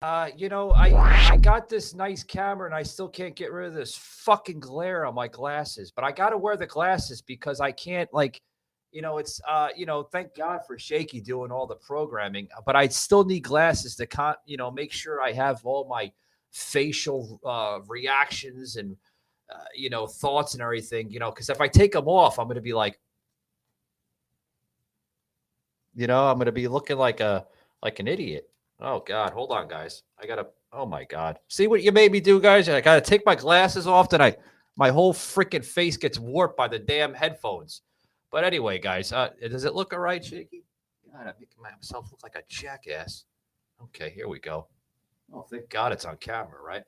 I got this nice camera and I still can't get rid of this fucking glare on my glasses. But I got to wear the glasses because I can't it's thank God for Shakey doing all the programming, but I still need glasses to make sure I have all my facial reactions and thoughts and everything, because if I take them off, I'm going to be like, I'm going to be looking like an idiot. Oh God, hold on, guys. Oh my God. See what you made me do, guys? I gotta take my glasses off tonight. My whole freaking face gets warped by the damn headphones. But anyway, guys, does it look all right, Shaky? God, I'm making myself look like a jackass. Okay, here we go. Oh, thank God it's on camera, right?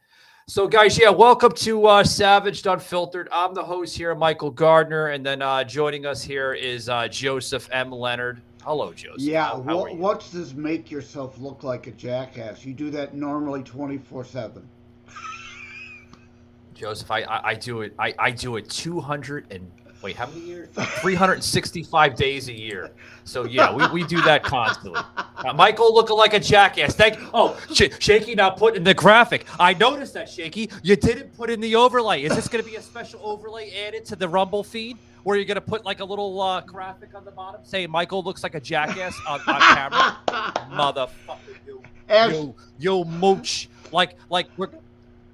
So, guys, welcome to Savaged Unfiltered. I'm the host here, Michael Gardner, and then joining us here is Joseph M. Leonard. Hello, Joseph. Yeah, what's this make yourself look like a jackass? You do that normally 24/7. Joseph, I do it. I do it 200 and wait, how many years? 365 days a year. So yeah, we do that constantly. Michael looking like a jackass. Shaky not put in the graphic. I noticed that, Shaky. You didn't put in the overlay. Is this going to be a special overlay added to the Rumble feed? Where you're going to put like a little graphic on the bottom saying Michael looks like a jackass on camera? Motherfucker. Yo, mooch. Like we're...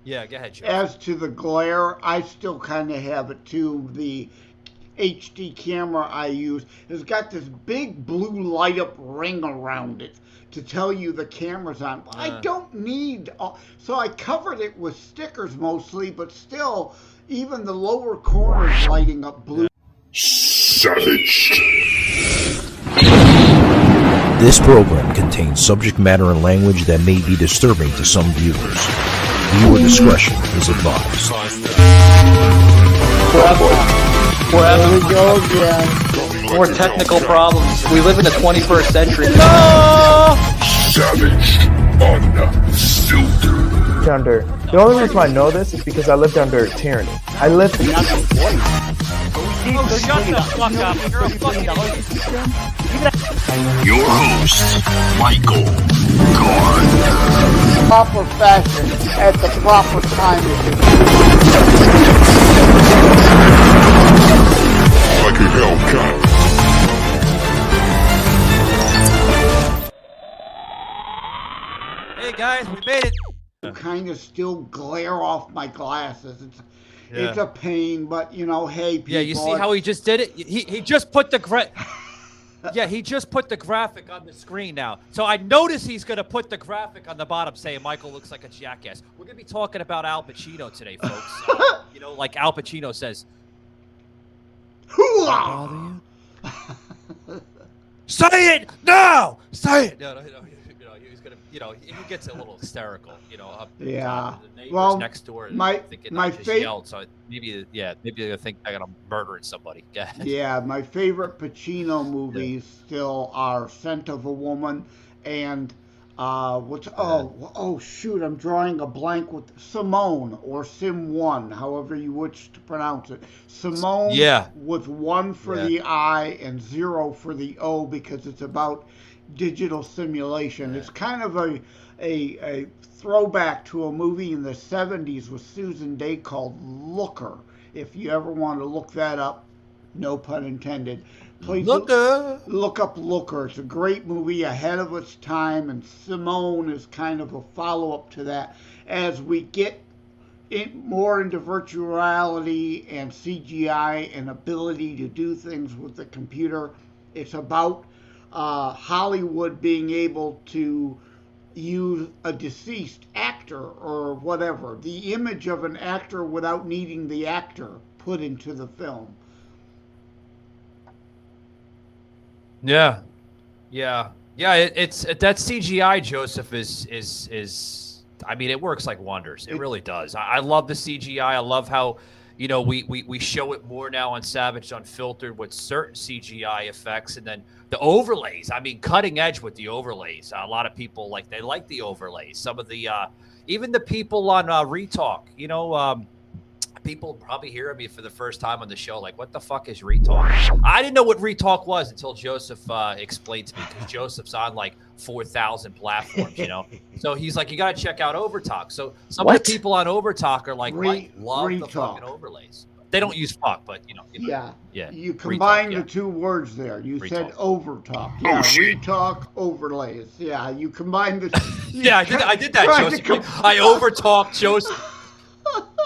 Yeah, go ahead, Joe. As to the glare, I still kind of have it too. The HD camera I use has got this big blue light up ring around it to tell you the camera's on. I don't need... So I covered it with stickers mostly, but still, even the lower corners lighting up blue. Savaged. This program contains subject matter and language that may be disturbing to some viewers. Viewer discretion is advised. There we go again. More technical problems. We live in the 21st century. No! Savaged Unfiltered. The only reason I know this is because I lived under tyranny. I lived. Oh, shut the fuck up. You're a fucking Your host, Michael Gardner. Proper fashion at the proper time. Like a Hellcat. Hey guys, we made it. Kind of still glare off my glasses. It's a pain, but hey, people. Yeah, you see how he just did it? He just put the he just put the graphic on the screen now. So I notice he's going to put the graphic on the bottom saying Michael looks like a jackass. We're going to be talking about Al Pacino today, folks. Like Al Pacino says. Bother you? Say it now! Say it! No, he's going to, he gets a little hysterical, Yeah. The neighbors Well, next door my yelled, so maybe they think I got him murdering somebody. Yeah, my favorite Pacino movies still are Scent of a Woman and shoot, I'm drawing a blank with Simone or Sim 1, however you wish to pronounce it. Simone with 1 for the I and 0 for the O because it's about digital simulation. It's kind of a throwback to a movie in the 70s with Susan Day called Looker. If you ever want to look that up, no pun intended. Please look up Looker. It's a great movie ahead of its time, and Simone is kind of a follow-up to that. As we get more into virtual reality and CGI and ability to do things with the computer, it's about Hollywood being able to use a deceased actor or whatever, the image of an actor without needing the actor put into the film. Yeah. It's that CGI, Joseph, is I mean, it works like wonders. It really does. I love the CGI. I love how we show it more now on Savaged Unfiltered with certain CGI effects, and then the overlays. I mean, cutting edge with the overlays. A lot of people like the overlays. Some of the even the people on Retalk, people probably hearing me for the first time on the show, like, what the fuck is retalk? I didn't know what retalk was until Joseph explained to me, because Joseph's on like 4,000 platforms, you know? So he's like, you got to check out Overtalk. So some of the people on Overtalk are like, love the fucking overlays. They don't use fuck, but you know. Yeah. You combine the two words there. You said overtalk. Yeah, retalk, overlays. Yeah, you combine the. Yeah, I did that, Joseph. I overtalked Joseph,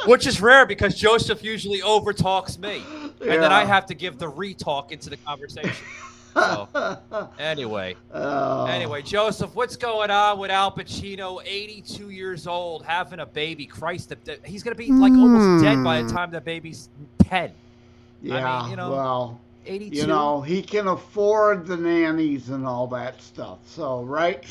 which is rare because Joseph usually overtalks me, and then I have to give the retalk into the conversation. So, anyway, Joseph, what's going on with Al Pacino? 82 years old, having a baby. Christ, he's gonna be like almost dead by the time the baby's 10. Yeah, I mean, you know, well, 82. You know, he can afford the nannies and all that stuff. So, right?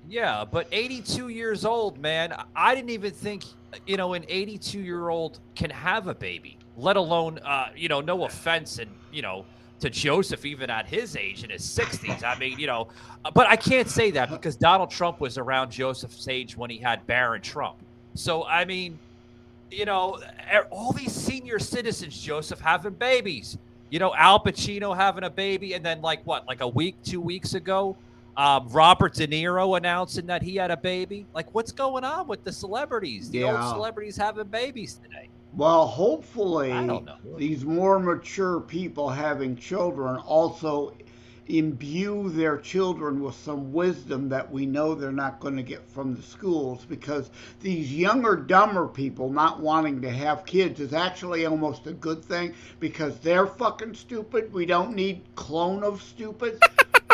Yeah, but 82 years old, man. I didn't even think, you know, an 82-year-old can have a baby, let alone, you know, no offense, and, you know, to Joseph, even at his age, in his 60s. I mean, you know, but I can't say that because Donald Trump was around Joseph's age when he had Barron Trump. So, I mean, you know, all these senior citizens, Joseph, having babies. You know, Al Pacino having a baby, and then like what, like a week, 2 weeks ago, Robert De Niro announcing that he had a baby. Like, what's going on with the celebrities? The old celebrities having babies today. Well, hopefully, I don't know. These more mature people having children also imbue their children with some wisdom that we know they're not going to get from the schools, because these younger, dumber people not wanting to have kids is actually almost a good thing, because they're fucking stupid. We don't need clone of stupid.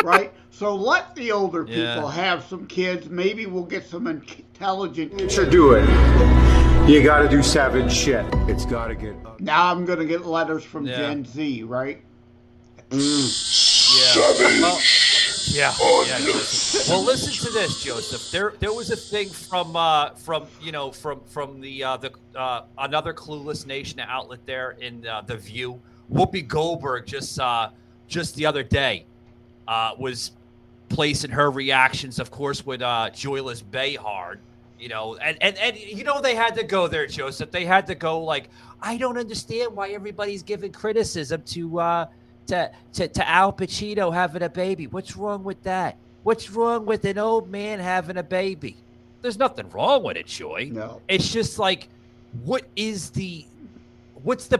Right? So let the older people have some kids. Maybe we'll get some intelligent kids. Should do it. You gotta do savage shit. It's gotta get up. Now I'm gonna get letters from Gen Z, right? Yeah. Well, listen to this, Joseph. There was a thing from the another Clueless Nation outlet there in The View. Whoopi Goldberg just the other day was placing her reactions, of course, with Joyless Behar, you know, and you know, they had to go there, Joseph. They had to go like, I don't understand why everybody's giving criticism to Al Pacino having a baby. What's wrong with that? What's wrong with an old man having a baby? There's nothing wrong with it, Joy. No. It's just like, what's the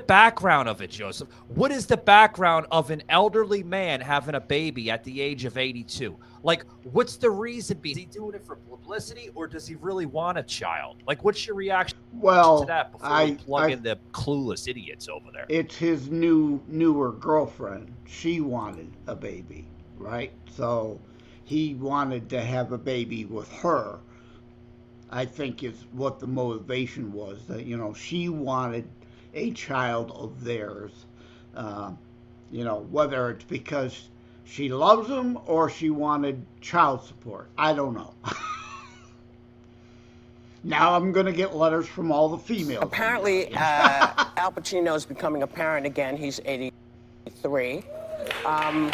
background of it, Joseph? What is the background of an elderly man having a baby at the age of 82? Like, what's the reason? Is he doing it for publicity, or does he really want a child? Like, what's your reaction to that before you plug in the clueless idiots over there? It's his newer girlfriend. She wanted a baby, right? So he wanted to have a baby with her. I think is what the motivation was, that, you know, she wanted a child of theirs, you know, whether it's because she loves him or she wanted child support. I don't know. Now I'm going to get letters from all the females. Apparently, Al Pacino is becoming a parent again. He's 83. I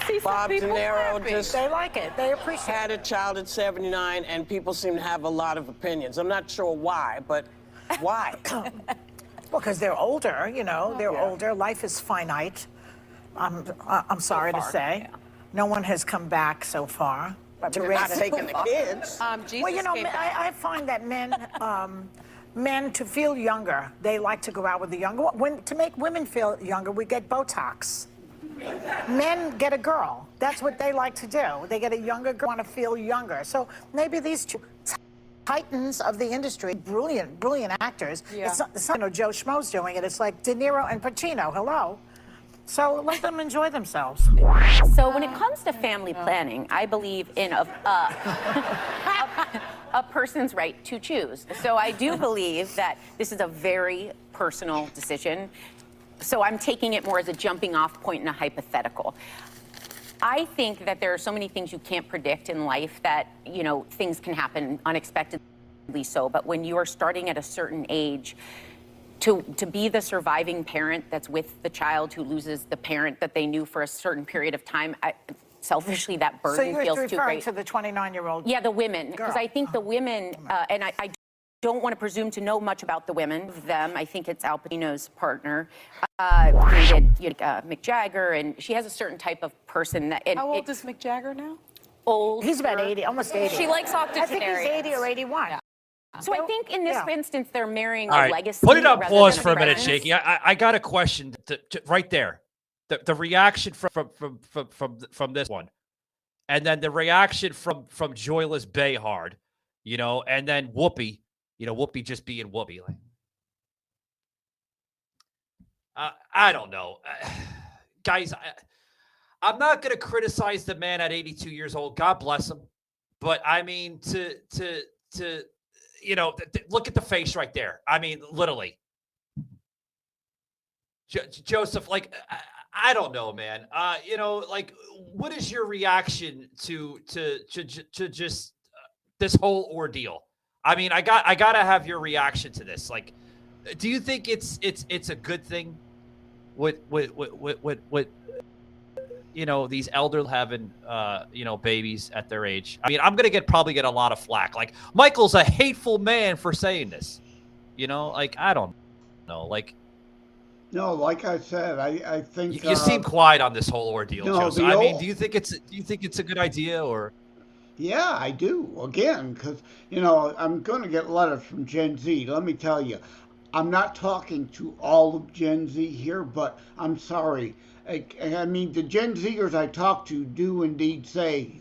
see some Bob people De Niro happy. just They like it. They appreciate it. had a child at 79, and people seem to have a lot of opinions. I'm not sure why, but why? Well, because they're older, you know. They're older. Life is finite. I'm sorry to say. Yeah. No one has come back so far. But they're not taking the kids. Well, you know, I find that men to feel younger, they like to go out with the younger. To make women feel younger, we get Botox. Men get a girl. That's what they like to do. They get a younger girl, want to feel younger. So maybe these two titans of the industry, brilliant actors. Yeah. It's not, you know, Joe Schmo's doing it. It's like De Niro and Pacino. Hello. So let them enjoy themselves. So when it comes to family planning, I believe in a person's right to choose. So I do believe that this is a very personal decision. So I'm taking it more as a jumping off point in a hypothetical. I think that there are so many things you can't predict in life that, you know, things can happen unexpectedly so. But when you are starting at a certain age, to be the surviving parent that's with the child who loses the parent that they knew for a certain period of time, selfishly, that burden feels too great. So you're referring to the 29-year-old? Yeah, the women. Because I think the women, and I don't want to presume to know much about the women. Of them, I think it's Al Pacino's partner. He did Mick Jagger, and she has a certain type of person that. How old is Mick Jagger now? Old. He's about 80, almost 80. She likes octogenarians. I think he's 80 or 81. Yeah. So I think in this instance, they're marrying All right, a legacy. put it on rather pause than for a minute, presence. Shakey. I got a question right there. The reaction from this one, and then the reaction from Joyless Behard, you know, and then Whoopi, you know, Whoopi just being Whoopi. Like, I don't know, guys. I'm not going to criticize the man at 82 years old. God bless him, but I mean to you know, look at the face right there. I mean, literally, Joseph. Like, I don't know, man. You know, like, what is your reaction to just this whole ordeal? I mean, I gotta have your reaction to this. Like, do you think it's a good thing with you know, these elders having you know, babies at their age? I mean, I'm gonna probably get a lot of flack. Like, Michael's a hateful man for saying this. You know, like, I don't know, like. No, like I said, I think you seem quiet on this whole ordeal, no, Joseph. I mean, do you think it's a good idea, or? Yeah, I do. Again, because, you know, I'm going to get letters from Gen Z. Let me tell you, I'm not talking to all of Gen Z here, but I'm sorry. I mean, the Gen Zers I talk to do indeed say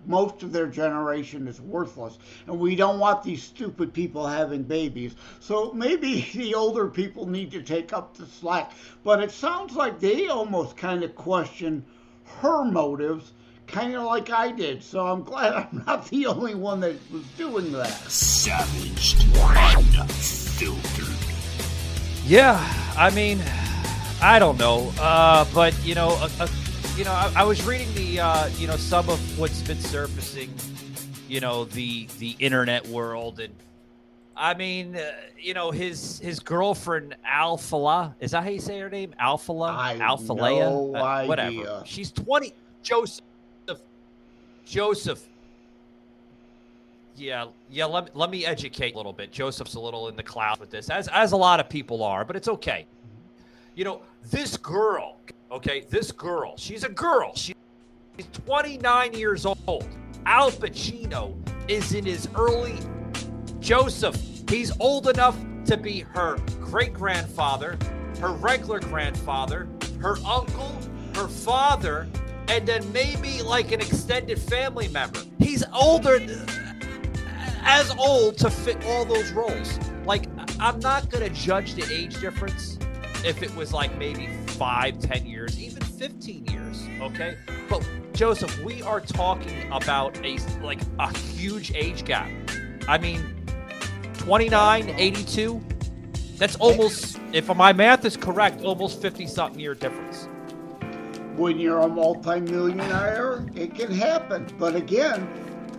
most of their generation is worthless, and we don't want these stupid people having babies. So maybe the older people need to take up the slack. But it sounds like they almost kind of question her motives, kind of like I did. So I'm glad I'm not the only one that was doing that. Savaged, unfiltered. Yeah, I mean, I don't know, but you know, I was reading the you know, some of what's been surfacing, you know, the internet world, and I mean, you know, his girlfriend Alphala, is that how you say her name? Alphala, no whatever. idea. She's 20. Joseph. Yeah. Let me educate a little bit. Joseph's a little in the cloud with this, as a lot of people are, but it's okay. You know, this girl, okay, she's a girl. She's 29 years old. Al Pacino is in his early. Joseph, he's old enough to be her great-grandfather, her regular grandfather, her uncle, her father, and then maybe like an extended family member. He's older, as old to fit all those roles. Like, I'm not going to judge the age difference if it was like maybe 5, 10 years, even 15 years, okay? But Joseph, we are talking about a huge age gap. I mean, 29, 82, that's almost, if my math is correct, almost 50-something year difference. When you're a multimillionaire, it can happen. But again,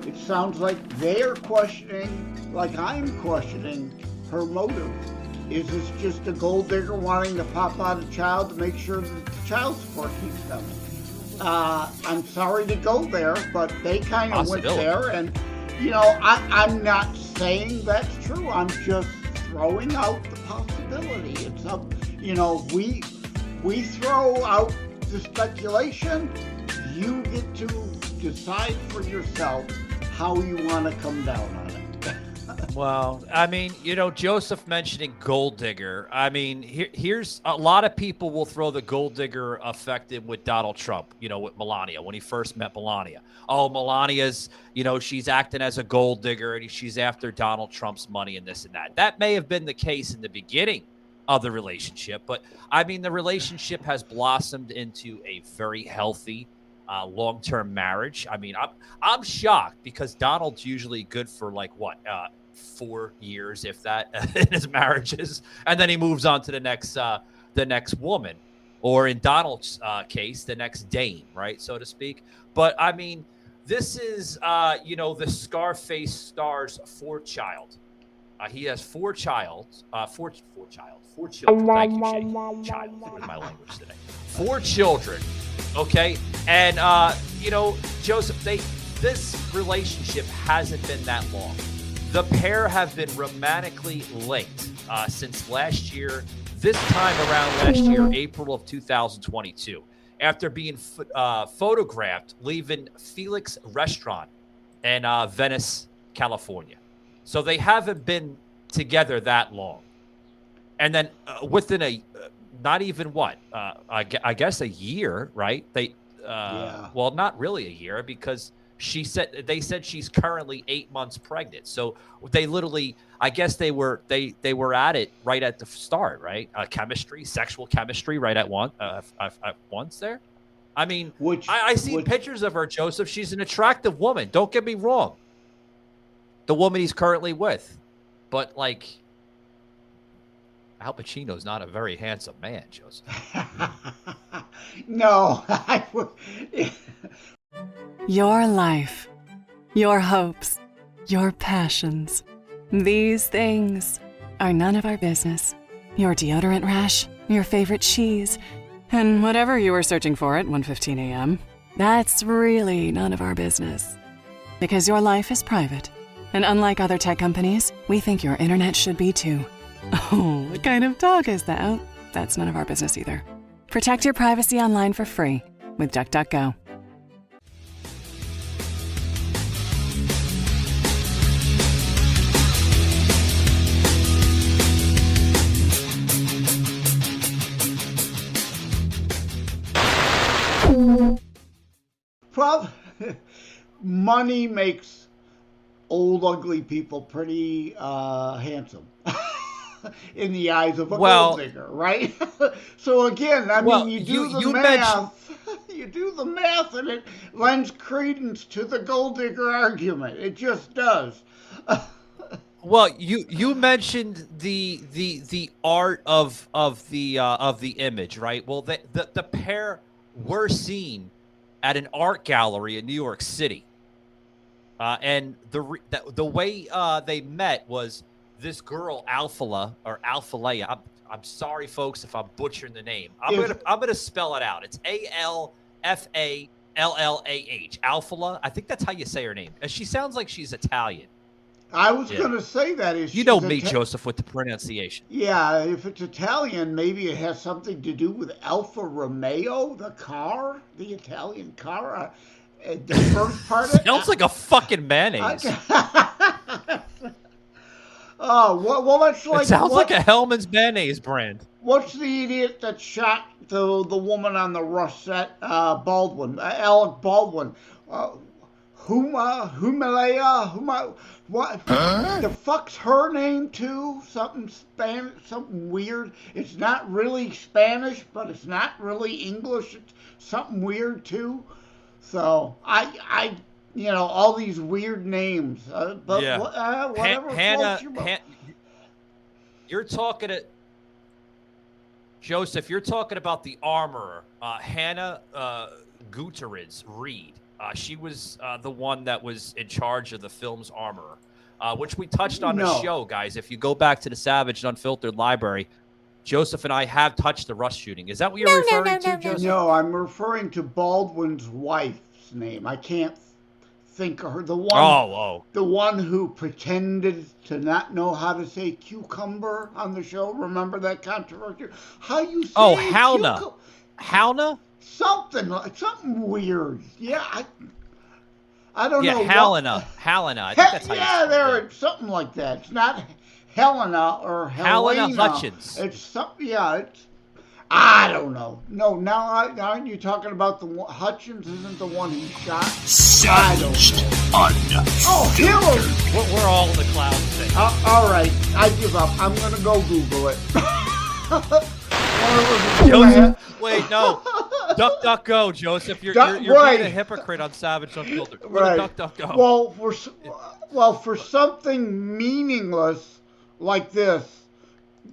it sounds like they're questioning, like I'm questioning, her motive. Is this just a gold digger wanting to pop out a child to make sure that the child support keeps coming? I'm sorry to go there, but they kind of went there, and you know, I'm not saying that's true. I'm just throwing out the possibility. It's up, you know, we throw out the speculation. You get to decide for yourself how you want to come down on it. Well, I mean, you know, Joseph mentioning gold digger. I mean, here's a lot of people will throw the gold digger effect in with Donald Trump, you know, with Melania, when he first met Melania. Oh, Melania's, you know, she's acting as a gold digger and she's after Donald Trump's money and this and that. That may have been the case in the beginning of the relationship, but I mean, the relationship has blossomed into a very healthy long-term marriage. I mean, I'm shocked because Donald's usually good for like what, 4 years, if that, in his marriages, and then he moves on to the next woman, or in Donald's case, the next dame, right, so to speak. But I mean, this is you know, the Scarface star's fourth child. He has four children. Thank you, Shay. Child. With my language today. 4 children. Okay, and you know, Joseph, this relationship hasn't been that long. The pair have been romantically linked since last year. This time around last year, April of 2022, after being photographed leaving Felix Restaurant in Venice, California. So they haven't been together that long. And then within not even what, I guess a year, right? Well, not really a year, because they said she's currently 8 months pregnant. So they literally, I guess they were at it right at the start, right? Sexual chemistry right at once there. I mean, I see pictures of her, Joseph. She's an attractive woman. Don't get me wrong. The woman he's currently with. But, like, Al Pacino's not a very handsome man, Joseph. No. Your life, your hopes, your passions. These things are none of our business. Your deodorant rash, your favorite cheese, and whatever you were searching for at 1:15 a.m., that's really none of our business. Because your life is private. And unlike other tech companies, we think your internet should be too. Oh, what kind of talk is that? That's none of our business either. Protect your privacy online for free with DuckDuckGo. Money makes old ugly people pretty handsome in the eyes of a gold digger, right? So again, I mean, you do the math, you do the math, and it lends credence to the gold digger argument. It just does. Well, you mentioned the art of the image, right? Well, the pair were seen at an art gallery in New York City, and the way they met was this girl Alphalea. I'm sorry, folks, if I'm butchering the name. I'm gonna spell it out. It's ALFALLAH. Alphala. I think that's how you say her name, and she sounds like she's Italian. I was going to say that. You know me, Joseph, with the pronunciation. Yeah, if it's Italian, maybe it has something to do with Alfa Romeo, the car, the Italian car. The first part sounds like a fucking mayonnaise. Oh, well, that's like... It sounds like a Hellman's mayonnaise brand. What's the idiot that shot the woman on the Rush set? Baldwin. Alec Baldwin. What? Huh? The fuck's her name too? Something Spanish, something weird. It's not really Spanish, but it's not really English. It's something weird too. So I all these weird names. But yeah. Whatever. Hannah, you're talking to Joseph. You're talking about the armorer, Hannah Gutierrez Reed. She was the one that was in charge of the film's armorer, which we touched on the show, guys. If you go back to the Savage and Unfiltered library, Joseph and I have touched the Rush shooting. Is that what you're referring to, Joseph? No, I'm referring to Baldwin's wife's name. I can't think of her. The one, the one who pretended to not know how to say cucumber on the show. Remember that controversy? How you say Halna. Halna? Something weird. Yeah, I don't know. Helena. I think that's how you say it. Something like that. It's not Helena or Helena. Helena Hutchins. It's something. Yeah, it's. I don't know. No, now aren't you talking about the Hutchins? Isn't the one he shot? Savaged Unfiltered. We're all in the clouds today. All right, I give up. I'm gonna go Google it. Joseph, wait, no. DuckDuckGo, Joseph. You're being a hypocrite on Savage Unfiltered. Right. DuckDuckGo. Well, for something meaningless like this,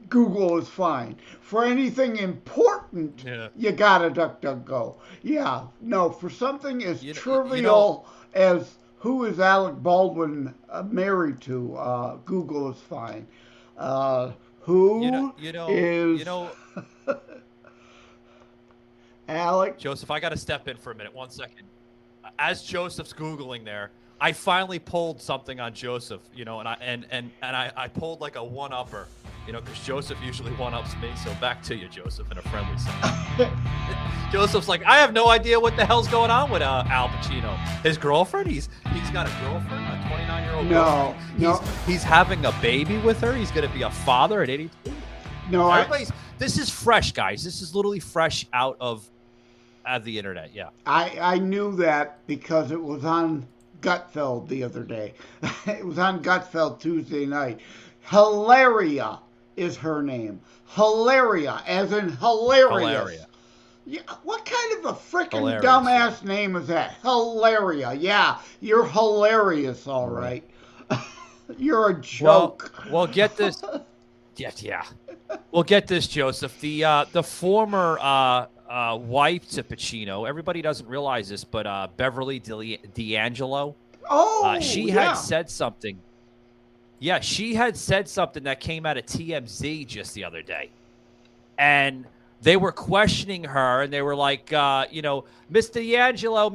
Google is fine. For anything important, you gotta DuckDuckGo. Yeah, no, for something as trivial as who is Alec Baldwin married to, Google is fine. Who is Alec? Joseph, I got to step in for a minute. 1 second. as Joseph's Googling there, I finally pulled something on Joseph, you know, and I pulled like a one-upper, you know, because Joseph usually one-ups me. So back to you, Joseph, in a friendly sense. Joseph's like, I have no idea what the hell's going on with Al Pacino. His girlfriend, he's got a girlfriend, a 29-year-old girlfriend. No. He's having a baby with her. He's going to be a father at 82. No, this is fresh, guys. This is literally fresh out of the internet. Yeah. I knew that because it was on Gutfeld the other day. It was on Gutfeld Tuesday night. Hilaria is her name. Hilaria, as in hilarious. Hilaria. Yeah, what kind of a freaking dumbass name is that? Hilaria. Yeah, you're hilarious, all right. You're a joke. Well, get this. Yeah. Well, get this, Joseph. The former wife to Pacino. Everybody doesn't realize this, but Beverly D'Angelo. Oh, she had said something. Yeah, she had said something that came out of TMZ just the other day, and they were questioning her, and they were like, you know, Miss D'Angelo,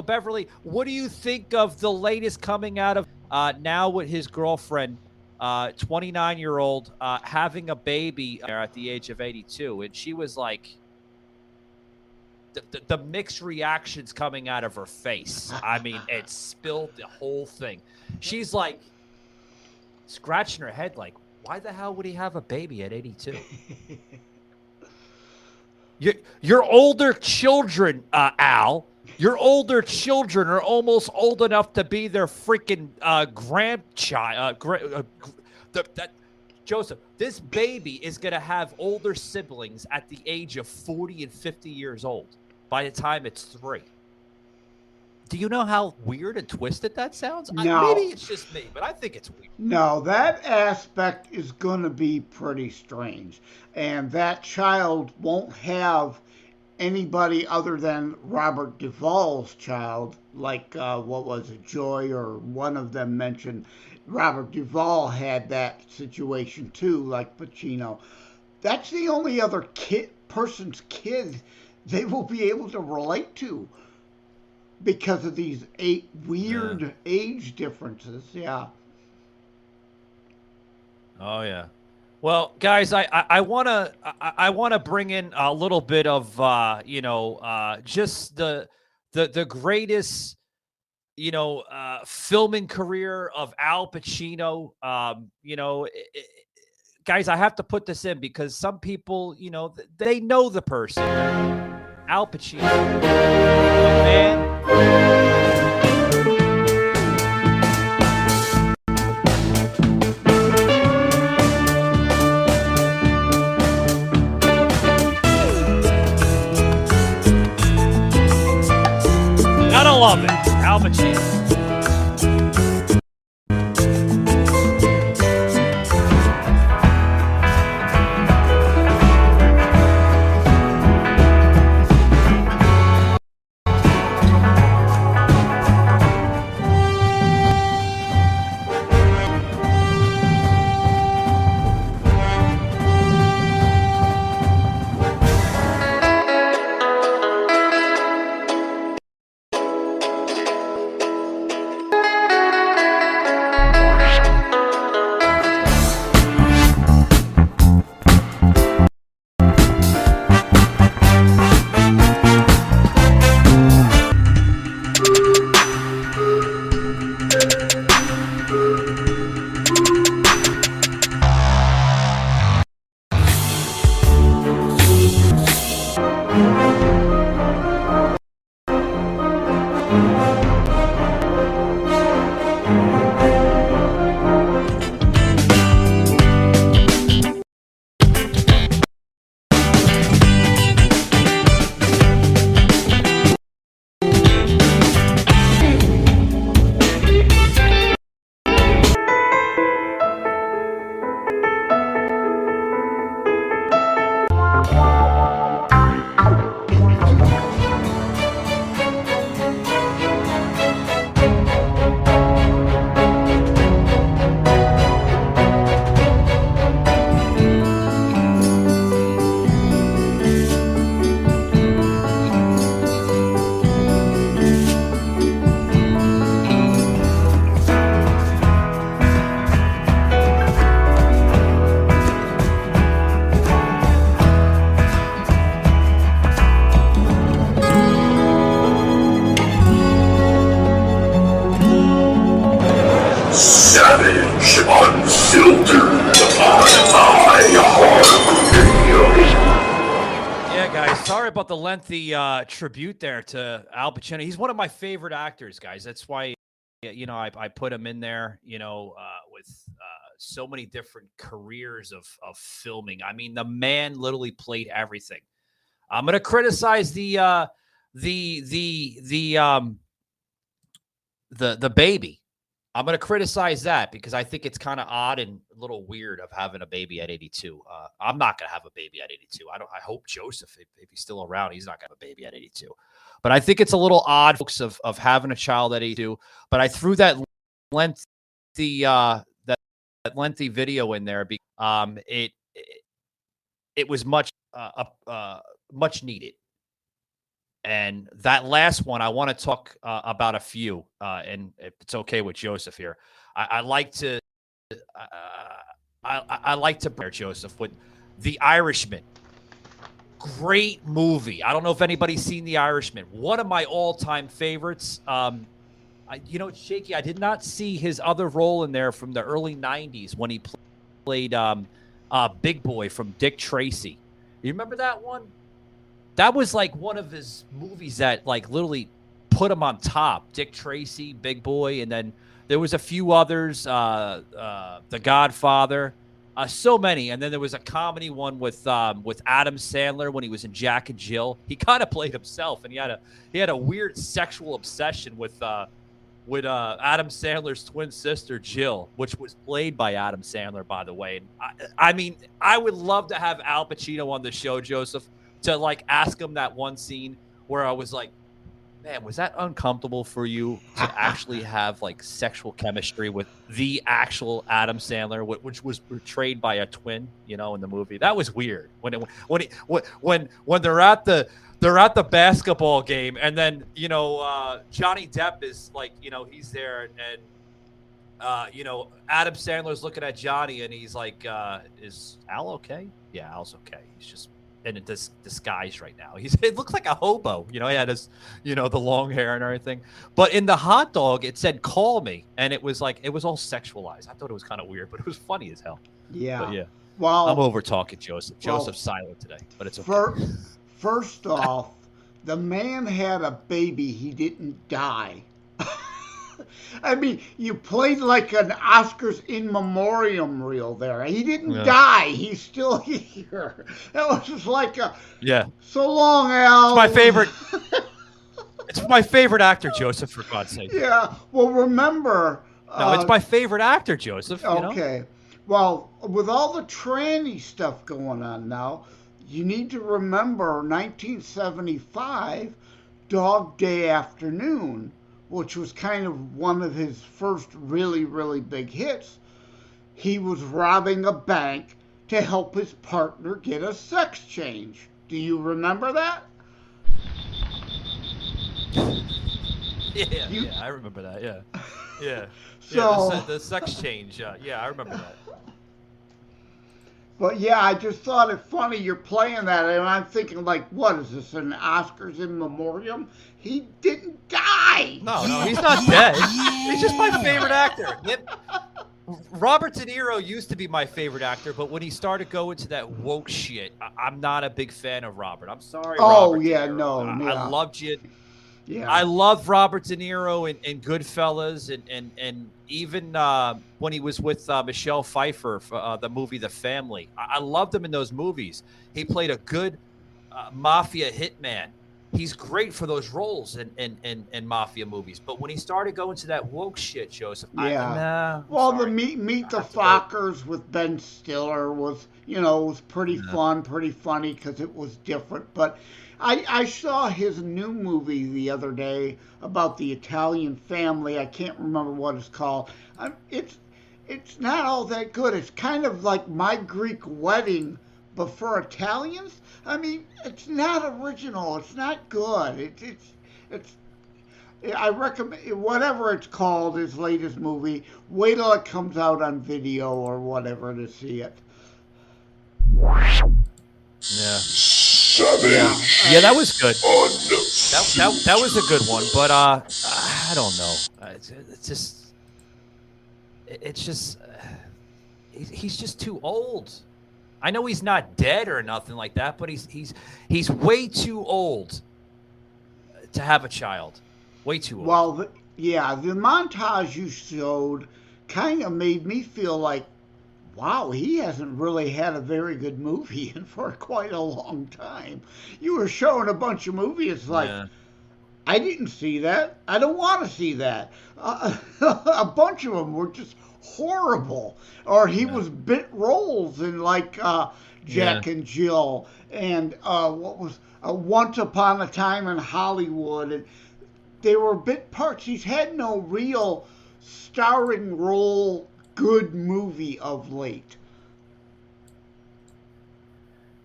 Beverly, what do you think of the latest coming out of now with his girlfriend, 29-year-old, having a baby at the age of 82? And she was like, the mixed reactions coming out of her face. I mean, it spilled the whole thing. She's like scratching her head like, why the hell would he have a baby at 82? Your older children, Al, your older children are almost old enough to be their freaking grandchild. Joseph, this baby is going to have older siblings at the age of 40 and 50 years old by the time it's 3. Do you know how weird and twisted that sounds? No. Maybe it's just me, but I think it's weird. No, that aspect is going to be pretty strange. And that child won't have anybody other than Robert Duvall's child, like, what was it, Joy, or one of them mentioned Robert Duvall had that situation too, like Pacino. That's the only other person's kid they will be able to relate to because of these weird age differences. Yeah. Oh yeah. Well, guys, I wanna bring in a little bit of just the greatest filming career of Al Pacino. Guys, I have to put this in because some people, they know the person. Al Pacino, man. Gotta love it, Al Pacino. Savage, unfiltered, Yeah, guys, sorry about the lengthy tribute there to Al Pacino. He's one of my favorite actors, guys. That's why, you know, I put him in there, you know, with so many different careers of filming. I mean, the man literally played everything. I'm going to criticize the baby. I'm going to criticize that because I think it's kind of odd and a little weird of having a baby at 82. I'm not going to have a baby at 82. I hope Joseph, if he's still around, he's not going to have a baby at 82. But I think it's a little odd, folks, of having a child at 82. But I threw that lengthy video in there because it was much needed. And that last one, I want to talk about a few, and if it's okay with Joseph here, I like to bear Joseph with The Irishman. Great movie. I don't know if anybody's seen The Irishman. One of my all-time favorites. You know, Shakey, I did not see his other role in there from the early 90s when he played Big Boy from Dick Tracy. You remember that one? That was like one of his movies that like literally put him on top. Dick Tracy, Big Boy, and then there was a few others, The Godfather, so many. And then there was a comedy one with Adam Sandler when he was in Jack and Jill. He kind of played himself, and he had a weird sexual obsession with Adam Sandler's twin sister Jill, which was played by Adam Sandler, by the way. And I mean, I would love to have Al Pacino on the show, Joseph, to like ask him that one scene where I was like, man, was that uncomfortable for you to actually have like sexual chemistry with the actual Adam Sandler, which was portrayed by a twin, you know, in the movie? That was weird when they're at the basketball game, and then, you know, Johnny Depp is like, you know, he's there, and you know, Adam Sandler's looking at Johnny, and he's like, is Al okay? Yeah, Al's okay. He's just in a disguise right now. It looks like a hobo. You know, he had his, you know, the long hair and everything. But in the hot dog, it said, call me. And it was like, it was all sexualized. I thought it was kind of weird, but it was funny as hell. Yeah. But yeah. Well, I'm over talking Joseph. Joseph's silent today, but it's okay. First off, the man had a baby. He didn't die. I mean, you played like an Oscars in memoriam reel there. He didn't die. He's still here. That was just like a so long, Al. It's my favorite. It's my favorite actor, Joseph, for God's sake. Yeah. Well, remember. No, it's my favorite actor, Joseph. You okay. know? Well, with all the tranny stuff going on now, you need to remember 1975, Dog Day Afternoon, which was kind of one of his first really, really big hits. He was robbing a bank to help his partner get a sex change. Do you remember that? Yeah, I remember that. Yeah. So the sex change. Yeah, I remember that. But yeah, I just thought it funny you're playing that, and I'm thinking like, what is this, an Oscars in memoriam? He didn't die. No, he's not dead. He's just my favorite actor. Robert De Niro used to be my favorite actor, but when he started going to that woke shit, I'm not a big fan of Robert. I'm sorry. Robert De Niro. I loved you. Yeah. I love Robert De Niro in Goodfellas, and even when he was with Michelle Pfeiffer for the movie The Family. I loved him in those movies. He played a good mafia hitman. He's great for those roles in mafia movies. But when he started going to that woke shit, Joseph, well, the Meet the Fockers with Ben Stiller was, you know, was pretty fun, pretty funny because it was different. But I saw his new movie the other day about the Italian family. I can't remember what it's called. It's not all that good. It's kind of like My Greek Wedding, but for Italians. I mean, it's not original. It's not good. I recommend whatever it's called, his latest movie. Wait till it comes out on video or whatever to see it. Yeah, that was good. That was a good one, but I don't know. It's just it's just he's just too old. I know he's not dead or nothing like that, but he's way too old to have a child. Way too old. Well, the montage you showed kind of made me feel like, wow, he hasn't really had a very good movie in for quite a long time. You were showing a bunch of movies like, I didn't see that. I don't want to see that. A bunch of them were just horrible. Or he was bit roles in like Jack and Jill and what was Once Upon a Time in Hollywood. And they were bit parts. He's had no real starring role good movie of late.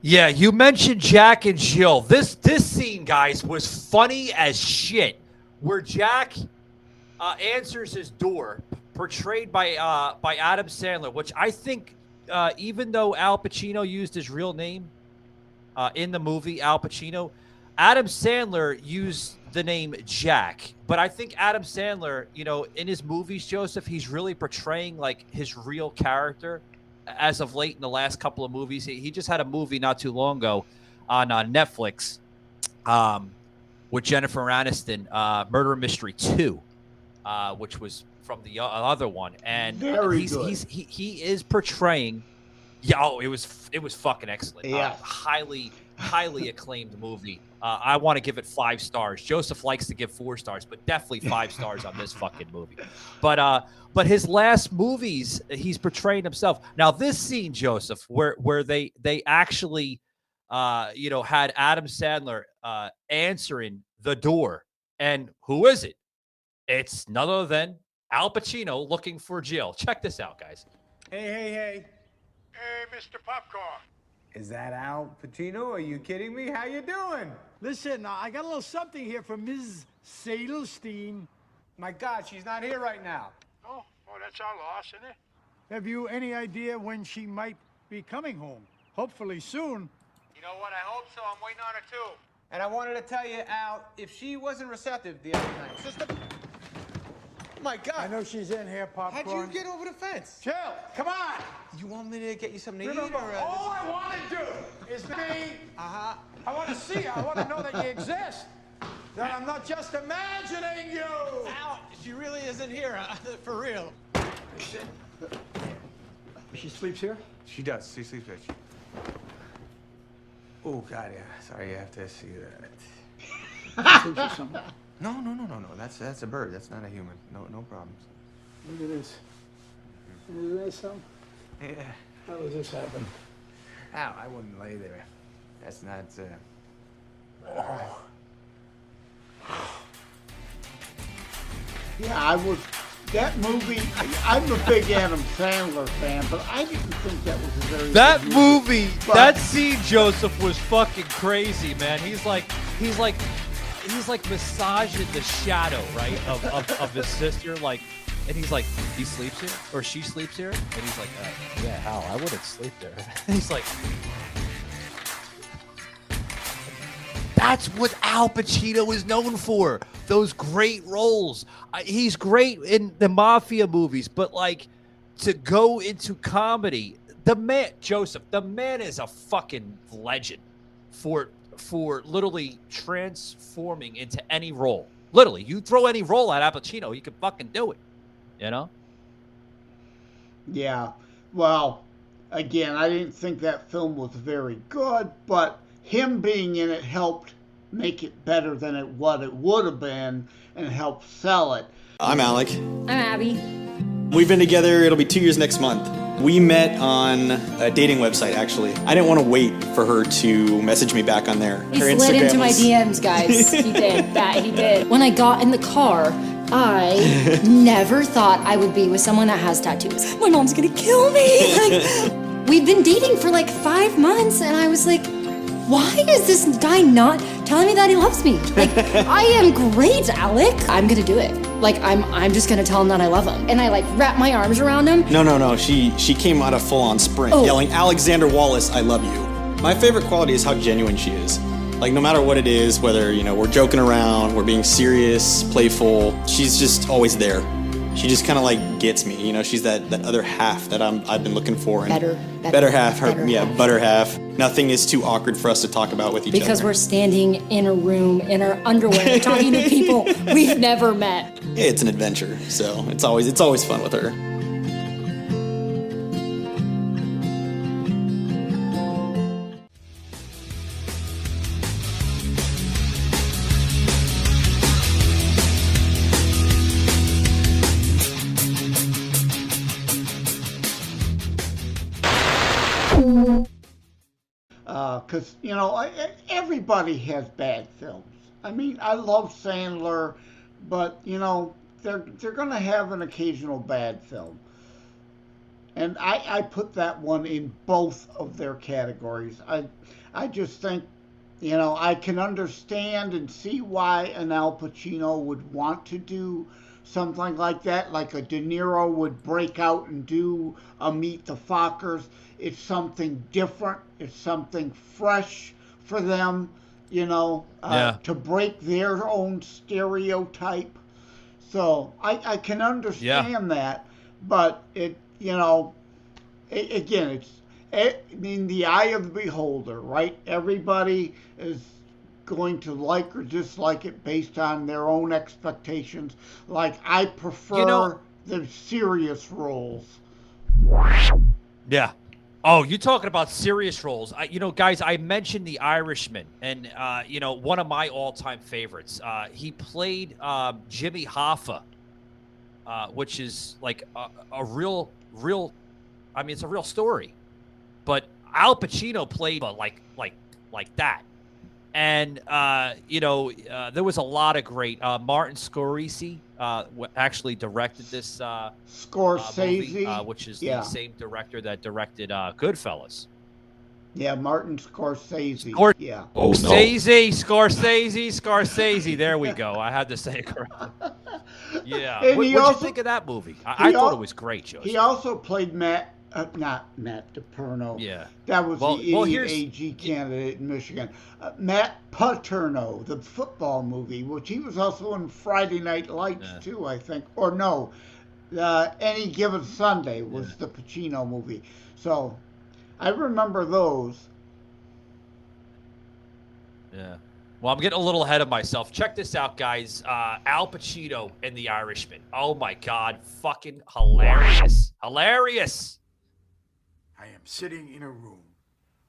Yeah, you mentioned Jack and Jill. This scene, guys, was funny as shit. Where Jack answers his door, portrayed by Adam Sandler, which I think, even though Al Pacino used his real name in the movie, Al Pacino, Adam Sandler used the name Jack. But I think Adam Sandler, in his movies, Joseph, he's really portraying like his real character. As of late in the last couple of movies, he just had a movie not too long ago on Netflix with Jennifer Aniston, Murder Mystery 2, which was from the other one, and he is portraying. Yeah, it was fucking excellent. Yeah, highly acclaimed movie. I want to give it 5 stars. Joseph likes to give 4 stars, but definitely 5 stars on this fucking movie. But his last movies, he's portraying himself. Now this scene, Joseph, where they actually, had Adam Sandler answering the door, and who is it? It's none other than Al Pacino looking for Jill. Check this out, guys. Hey, Mr. Popcorn. Is that Al Pacino? Are you kidding me? How you doing? Listen, I got a little something here from Ms. Sadelstein. My God, she's not here right now. Oh, that's our loss, isn't it? Have you any idea when she might be coming home? Hopefully soon. You know what? I hope so. I'm waiting on her, too. And I wanted to tell you, Al, if she wasn't receptive the other night... Sister... Oh, my God. I know she's in here, Popcorn. How'd you get over the fence? Chill. Come on. You want me to get you something to Remember, eat? Or, all I want to do is be... I want to see you. I want to know that you exist. That I'm not just imagining you. Al, she really isn't here. For real. She sleeps here? She does. She sleeps here. Oh, God, yeah. Sorry, you have to see that. Sleeps with someone. No. That's a bird. That's not a human. No problems. Look at this. Is that something? Yeah. How does this happen? Ow, I wouldn't lay there. That's not, Yeah, that movie, I'm a big Adam Sandler fan, but I didn't think that was a very That good movie, that scene, Joseph, was fucking crazy, man. He's like massaging the shadow, right, of his sister, like, and he's like, he sleeps here, or she sleeps here, and he's like, yeah, how? I wouldn't sleep there. And he's like, that's what Al Pacino is known for. Those great roles. He's great in the mafia movies, but like to go into comedy, the man is a fucking legend for literally transforming into any role. Literally, you throw any role at Al Pacino, he can fucking do it. You know? Yeah. Well, again, I didn't think that film was very good, but him being in it helped make it better than what it would have been and help sell it. I'm Alec. I'm Abby. We've been together, it'll be 2 years next month. We met on a dating website, actually. I didn't want to wait for her to message me back on there. He slid into my DMs, guys. He did. That he did. When I got in the car, I never thought I would be with someone that has tattoos. My mom's gonna kill me. Like, we've been dating for like 5 months, and I was like, why is this guy not telling me that he loves me? Like, I am great, Alec. I'm gonna do it. Like, I'm just gonna tell him that I love him. And I like wrap my arms around him. No. She came out a full-on sprint, yelling, Alexander Wallace, I love you. My favorite quality is how genuine she is. Like, no matter what it is, whether, we're joking around, we're being serious, playful, she's just always there. She just kind of like gets me, you know. She's that other half that I've been looking for. And Better half. Butter half. Nothing is too awkward for us to talk about with each other. Because we're standing in a room in our underwear talking to people we've never met. It's an adventure, so it's always fun with her. Because, you know, everybody has bad films. I mean, I love Sandler, but, you know, they're going to have an occasional bad film. And I put that one in both of their categories. I just think, you know, I can understand and see why an Al Pacino would want to do something like that, like a De Niro would break out and do a Meet the Fockers. It's something different. It's something fresh for them, you know, to break their own stereotype. So I can understand that, but it, you know, again, it's in the eye of the beholder, right? Everybody is going to like or dislike it based on their own expectations. Like, I prefer the serious roles. Yeah. Oh, you're talking about serious roles. You know, guys, I mentioned The Irishman, and, you know, one of my all-time favorites. He played Jimmy Hoffa, which is like a real, I mean, it's a real story. But Al Pacino played like that. And, you know, there was a lot of great. Martin Scorsese actually directed this Scorsese, movie, which is the same director that directed Goodfellas. Yeah, Martin Scorsese. Yeah. Oh, Scorsese. There we go. I had to say it correctly. Yeah. What did you think of that movie? I thought it was great, Joseph. He also played not Matt DiPerno. Yeah. That was the idiot AG candidate in Michigan. Matt Paterno, the football movie, which he was also in Friday Night Lights too, I think. Or no, Any Given Sunday was the Pacino movie. So I remember those. Yeah. Well, I'm getting a little ahead of myself. Check this out, guys. Al Pacino in The Irishman. Oh, my God. Fucking hilarious. Hilarious. I am sitting in a room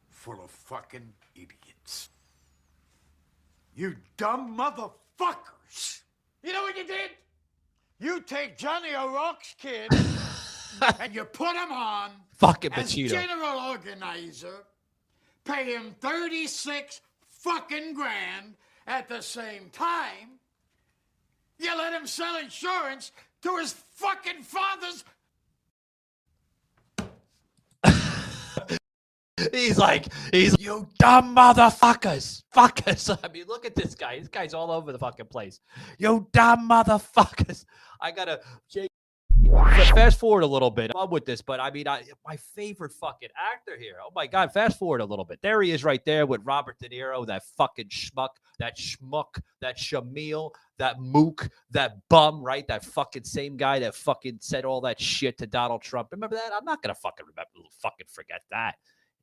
full of fucking idiots. You dumb motherfuckers. You know what you did? You take Johnny O'Rourke's kid and you put him on fucking as Pacino. general organizer, pay him 36 fucking grand. At the same time, you let him sell insurance to his fucking father's. He's like, you dumb motherfuckers. Fuckers. I mean, look at this guy. This guy's all over the fucking place. You dumb motherfuckers. I got to fast forward a little bit. I'm with this, but I mean, my favorite fucking actor here. Oh, my God. Fast forward a little bit. There he is right there with Robert De Niro, that fucking schmuck, that Shamil, that mook, that bum, right? That fucking same guy that fucking said all that shit to Donald Trump. Remember that? I'm not going to fucking forget that.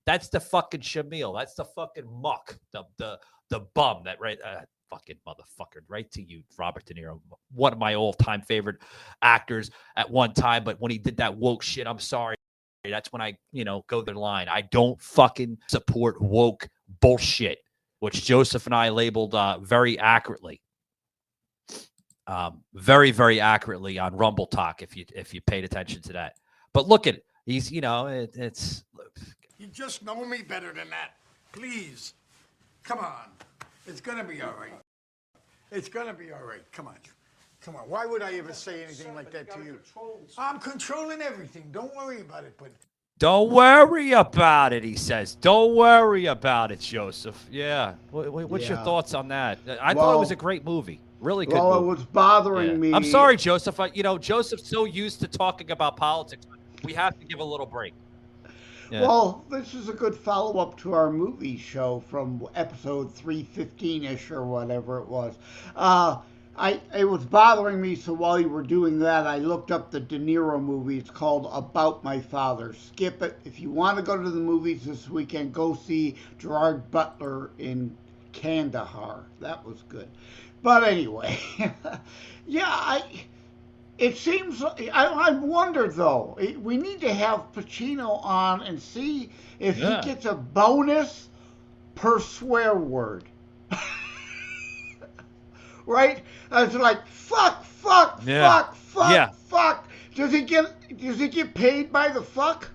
That's the fucking Shamil. That's the fucking muck. The bum that right fucking motherfucker. Right to you, Robert De Niro. One of my all-time favorite actors at one time. But when he did that woke shit, I'm sorry. That's when I, go the line. I don't fucking support woke bullshit, which Joseph and I labeled very accurately. Very, very accurately on Rumble Talk, if you paid attention to that. But look at it. He's, it's. You just know me better than that. Please. Come on. It's going to be all right. It's going to be all right. Come on. Come on. Why would I ever say anything like that to you? I'm controlling everything. Don't worry about it. But don't worry about it, he says. Don't worry about it, Joseph. Yeah. What's your thoughts on that? I thought it was a great movie. Really good movie. Well, it was bothering me. I'm sorry, Joseph. Joseph's so used to talking about politics. We have to give a little break. Yeah. Well, this is a good follow-up to our movie show from episode 315-ish or whatever it was. It was bothering me, so while you were doing that, I looked up the De Niro movie. It's called About My Father. Skip it. If you want to go to the movies this weekend, go see Gerard Butler in Kandahar. That was good. But anyway, yeah, it seems, I wonder though, we need to have Pacino on and see if he gets a bonus per swear word. Right? It's like fuck. Does he get paid by the fuck?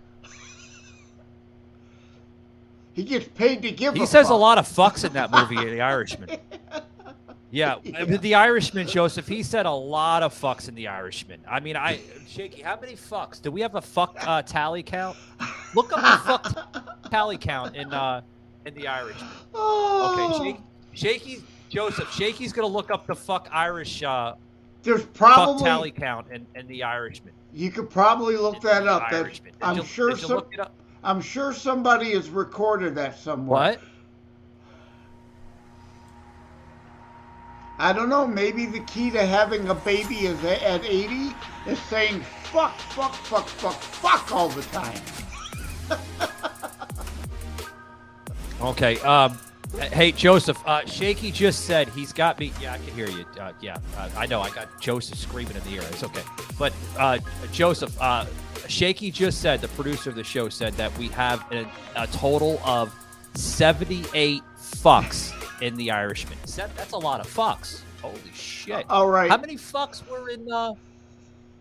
He gets paid to give. He says a lot of fucks in that movie, The Irishman. Yeah, The Irishman, Joseph. He said a lot of fucks in The Irishman. I mean, Shakey, how many fucks? Do we have a fuck tally count? Look up the fuck tally count in The Irishman. Okay, Shakey. Joseph, Shakey's gonna look up the fuck Irish there's probably fuck tally count in The Irishman. You could probably look that up. I'm sure somebody has recorded that somewhere. What? I don't know. Maybe the key to having a baby is at 80 is saying fuck all the time. Okay. Hey, Joseph, Shakey just said he's got me. Yeah, I can hear you. I know. I got Joseph screaming in the ear. It's okay. But Joseph, Shakey just said, the producer of the show said that we have a total of 78 fucks in The Irishman. That's a lot of fucks. Holy shit. All right. How many fucks were in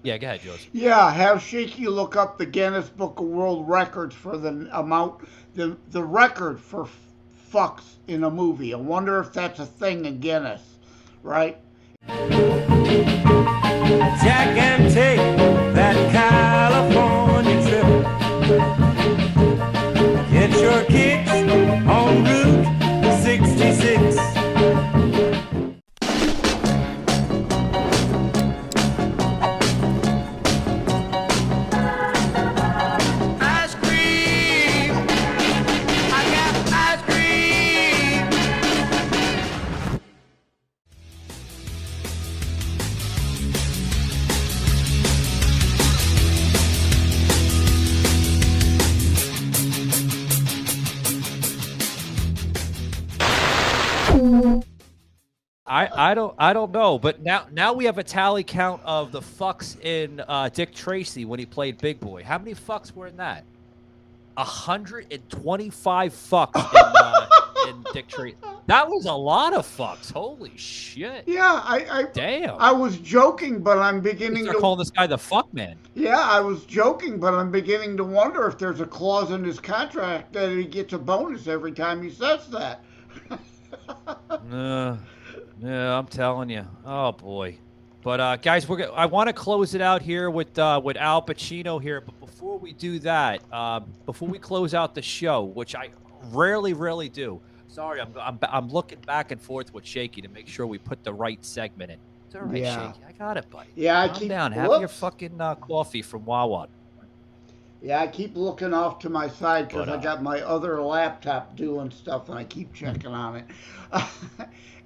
Yeah, go ahead, Joseph. Yeah, have Shakey look up the Guinness Book of World Records for the amount, the record for fucks in a movie. I wonder if that's a thing in Guinness, right? Jack and take that California trip. Get your kicks on Route 66. I don't know, but now we have a tally count of the fucks in Dick Tracy when he played Big Boy. How many fucks were in that? 125 fucks in Dick Tracy. That was a lot of fucks. Holy shit. Yeah, damn. I was joking, but I'm beginning to call this guy the fuck man. Yeah, I was joking, but I'm beginning to wonder if there's a clause in his contract that he gets a bonus every time he says that. Yeah, I'm telling you. Oh boy. But guys, I want to close it out here with Al Pacino here. But before we do that, before we close out the show, which I rarely do. Sorry, I'm looking back and forth with Shakey to make sure we put the right segment in. It's all right, Shakey. I got it, buddy. Yeah, Calm down. Have your fucking coffee from Wawa. Yeah, I keep looking off to my side because I got my other laptop doing stuff, and I keep checking on it.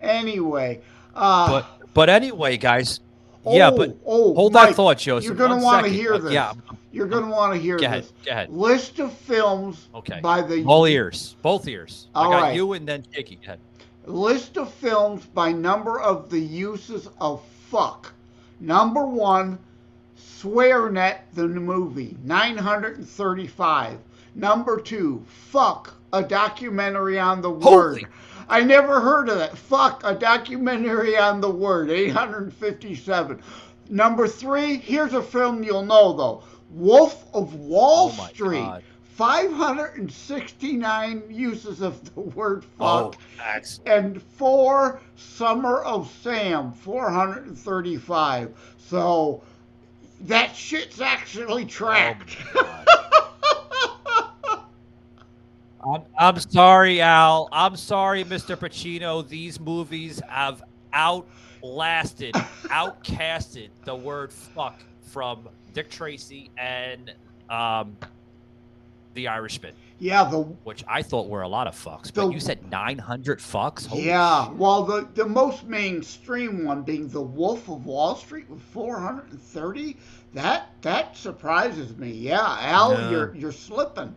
Anyway. But anyway, guys. Hold Mike, that thought, Joseph. You're going to want to hear this. Yeah. You're going to want to hear this. Go ahead. List of films by the... All ears. Both ears. All I got right. you and then Shakey. Go ahead. List of films by number of the uses of fuck. Number 1, SwearNet, the movie, 935. Number 2, Fuck, a documentary on the word. I never heard of that. Fuck, a documentary on the word, 857. Number 3, here's a film you'll know though. Wolf of Wall Street. God. 569 uses of the word fuck. Excellent. And 4, Summer of Sam, 435. So that shit's actually tracked. I'm sorry, Al. I'm sorry, Mr. Pacino. These movies have outcasted the word fuck from Dick Tracy and The Irishman. Yeah, which I thought were a lot of fucks, but you said 900 fucks? Holy shit. Well, the most mainstream one being The Wolf of Wall Street with 430. That surprises me. Yeah, Al, you're slipping.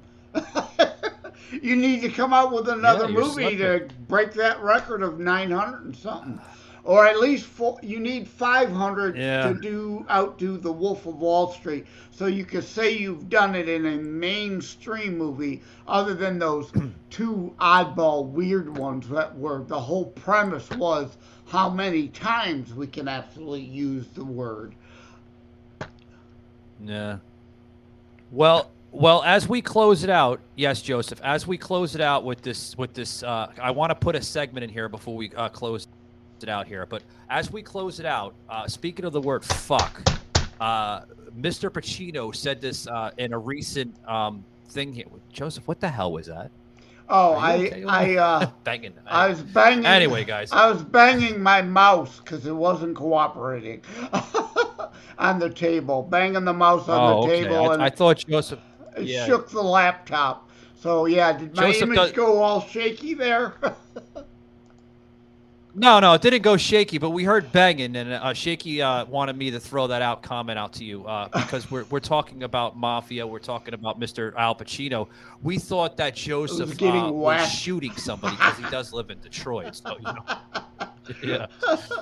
You need to come out with another movie to break that record of 900 and something. Or at least you need 500 to outdo The Wolf of Wall Street, so you could say you've done it in a mainstream movie, other than those two oddball weird ones that were the whole premise was how many times we can absolutely use the word. Yeah. Well, as we close it out, yes, Joseph. As we close it out with this, I want to put a segment in here before we close it out here. But as we close it out, speaking of the word "fuck," Mr. Pacino said this in a recent thing here. Joseph, what the hell was that? Oh, banging. I was banging. Anyway, guys, I was banging my mouse because it wasn't cooperating on the table. Banging the mouse on the table, and I thought Joseph shook the laptop. So yeah, did my image go all shaky there? No, it didn't go shaky, but we heard banging, and Shakey wanted me to throw that comment out to you because we're talking about mafia, we're talking about Mr. Al Pacino. We thought that Joseph was shooting somebody because he does live in Detroit, so yeah.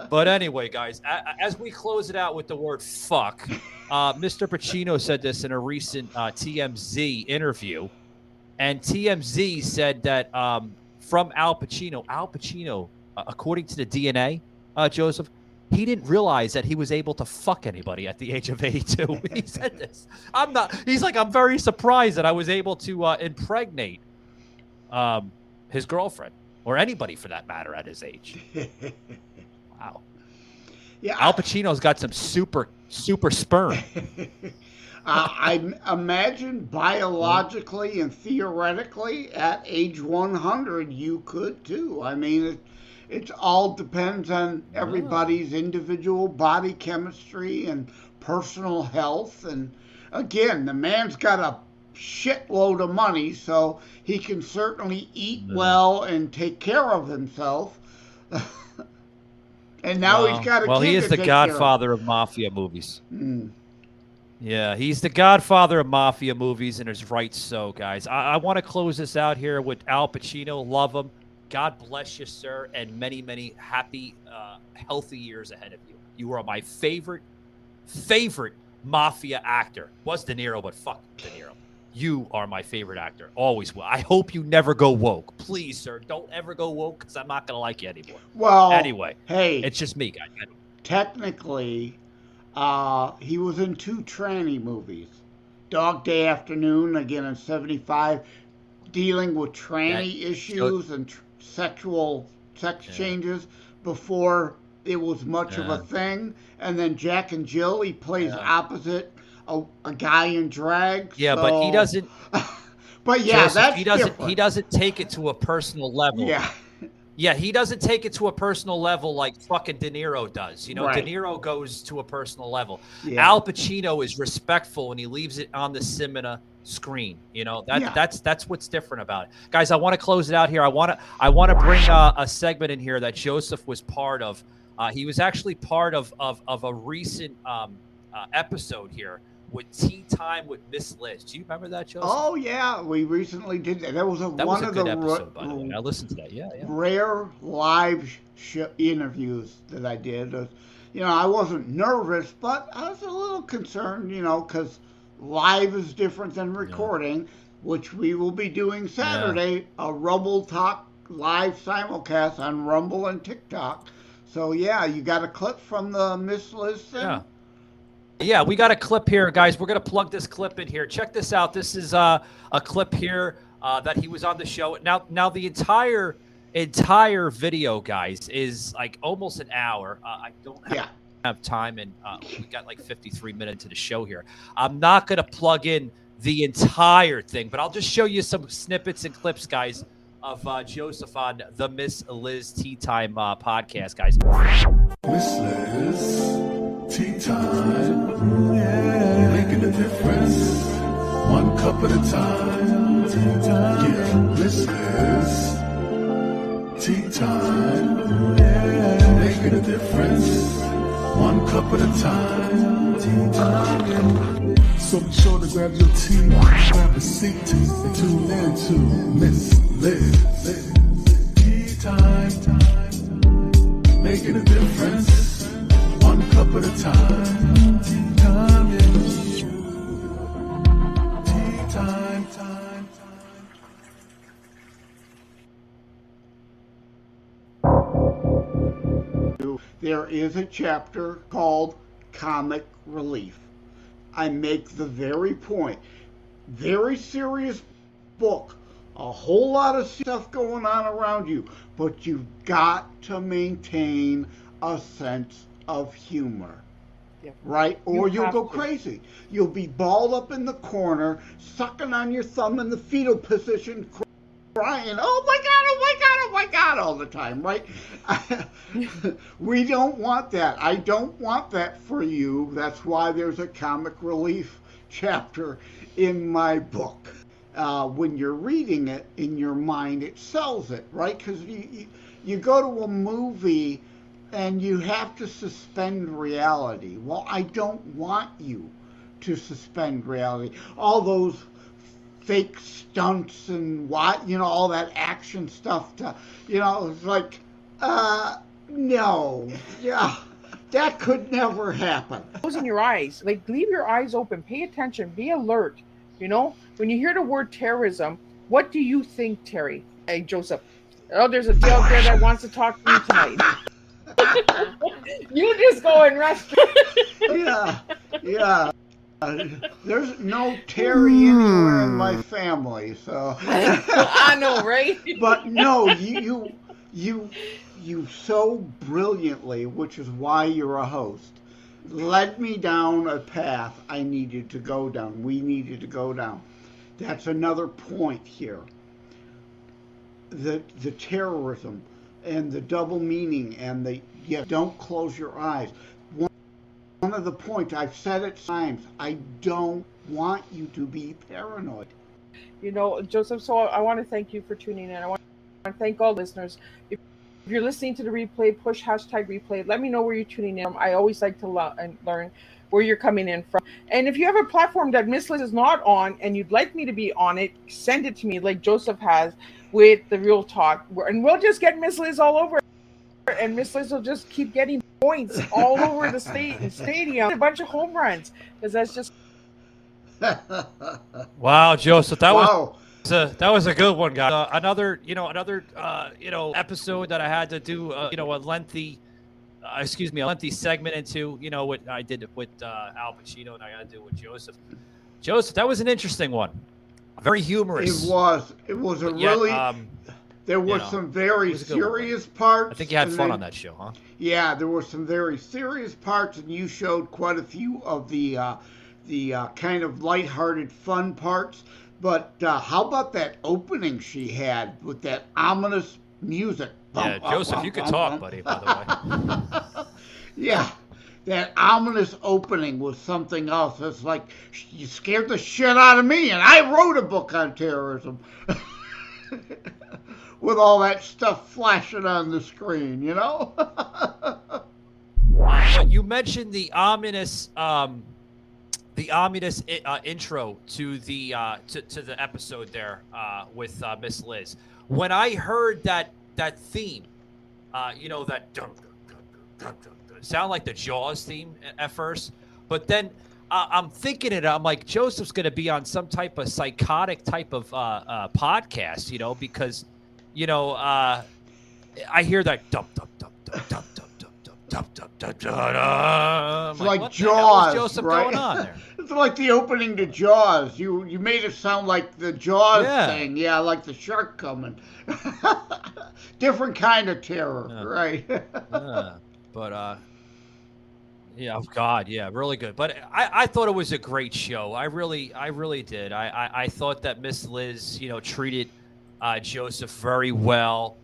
But anyway, guys, as we close it out with the word "fuck," Mr. Pacino said this in a recent TMZ interview, and TMZ said that from Al Pacino. According to the DNA, Joseph, he didn't realize that he was able to fuck anybody at the age of 82. He said this. He's like, I'm very surprised that I was able to impregnate his girlfriend or anybody for that matter at his age. Wow. Yeah. Al Pacino's got some super sperm. I imagine biologically and theoretically at age 100 you could too. I mean, it all depends on everybody's individual body chemistry and personal health. And again, the man's got a shitload of money, so he can certainly eat well and take care of himself. And now he's got a kid he is the godfather of mafia movies. Yeah, he's the godfather of mafia movies, and is right so, guys. I want to close this out here with Al Pacino. Love him. God bless you, sir, and many, many happy, healthy years ahead of you. You are my favorite mafia actor. Was De Niro, but fuck De Niro. You are my favorite actor. Always will. I hope you never go woke. Please, sir, don't ever go woke because I'm not going to like you anymore. Well, anyway, hey, it's just me, guys. Technically, he was in 2 tranny movies. Dog Day Afternoon, again in 75, dealing with tranny issues and sex changes before it was much of a thing. And then Jack and Jill, he plays opposite a guy in drag. Yeah, so... but he doesn't. But yeah, Joseph, that's he doesn't take it to a personal level. Yeah, he doesn't take it to a personal level like fucking De Niro does. You know, De Niro goes to a personal level. Al Pacino is respectful and he leaves it on the cinema screen. You know, that's what's different about it. Guys, I want to close it out here. I want to bring a segment in here that Joseph was part of. He was actually part of a recent episode here with Tea Time with Miss Liz. Do you remember that, Joseph? Oh yeah, we recently did that. That was one of the episode, by the way. I listened to that. Yeah. Rare live interviews that I did. You know, I wasn't nervous, but I was a little concerned. You know, because live is different than recording, which we will be doing Saturday. A Rumble Talk live simulcast on Rumble and TikTok. So yeah, you got a clip from the Miss Liz thing? Yeah, we got a clip here, guys. We're going to plug this clip in here. Check this out. This is a clip here that he was on the show. Now the entire video, guys, is like almost an hour. I don't have time, and we got like 53 minutes to the show here. I'm not going to plug in the entire thing, but I'll just show you some snippets and clips, guys, of Joseph on the Miss Liz Tea Time podcast, guys. Miss Liz. Tea time, making a difference, one cup at a time. Yeah, this is tea time. Yeah, making a difference. One cup at a time. Tea time. So be sure to grab your tea, grab a seat, and tune in to Miss Liz. Tea time. Making a difference. One cup at a time. Tea time. Tea time. There is a chapter called Comic Relief. I make the very point. Very serious book. A whole lot of stuff going on around you. But you've got to maintain a sense of humor. Yeah. Right? Or you'll go to. crazy. You'll be balled up in the corner, sucking on your thumb in the fetal position, crying, oh my God, oh my God, oh my God, all the time, right? We don't want that. I don't want that for you. That's why there's a comic relief chapter in my book. When you're reading it in your mind, it sells it, right? Because you go to a movie and you have to suspend reality. Well, I don't want you to suspend reality. All those fake stunts and all that action stuff it's like, no, yeah, that could never happen. Closing your eyes, like leave your eyes open, pay attention, be alert. When you hear the word terrorism, what do you think, Terry? Hey, Joseph. Oh, there's a jail there that wants to talk to you tonight. You just go and rest. Yeah. There's no Terry anywhere in my family, so I know, right? But no, you so brilliantly, which is why you're a host, led me down a path I needed to go down. We needed to go down. That's another point here. The terrorism and the double meaning and don't close your eyes. One of the points, I've said it times, I don't want you to be paranoid. Joseph, so I want to thank you for tuning in. I want to thank all listeners. If you're listening to the replay, push #replay. Let me know where you're tuning in from. I always like to learn where you're coming in from. And if you have a platform that Miss Liz is not on and you'd like me to be on it, send it to me like Joseph has with the Real Talk. And we'll just get Miss Liz all over. And Miss Liz will just keep getting points all over the stadium. A bunch of home runs. Because that's just... Wow, Joseph, that was a good one, guys. Another episode that I had to do, a lengthy segment into, what I did with Al Pacino, and I got to do with Joseph. Joseph, that was an interesting one. Very humorous. It was a really. There were some very serious parts. I think you had fun on that show, huh? Yeah, there were some very serious parts, and you showed quite a few of the kind of lighthearted, fun parts. But how about that opening she had with that ominous music? Yeah, Joseph, you could talk, buddy, by the way. Yeah, that ominous opening was something else. It's like, you scared the shit out of me, and I wrote a book on terrorism. With all that stuff flashing on the screen, You mentioned the ominous intro to the episode there with Miss Liz. When I heard that theme, that dum, dum, dum, dum, sound like the Jaws theme at first, but then I'm thinking I'm like, Joseph's going to be on some type of psychotic type of podcast, because I hear that dum dum dum dum dum dum dum dum dum dum. It's like Jaws, Joseph right? Going on there? It's like the opening to Jaws. You made it sound like the Jaws thing. Yeah, like the shark coming. Different kind of terror, right? But yeah, oh God, yeah, really good. But I thought it was a great show. I really did. I thought that Miss Liz, treated Joseph very well.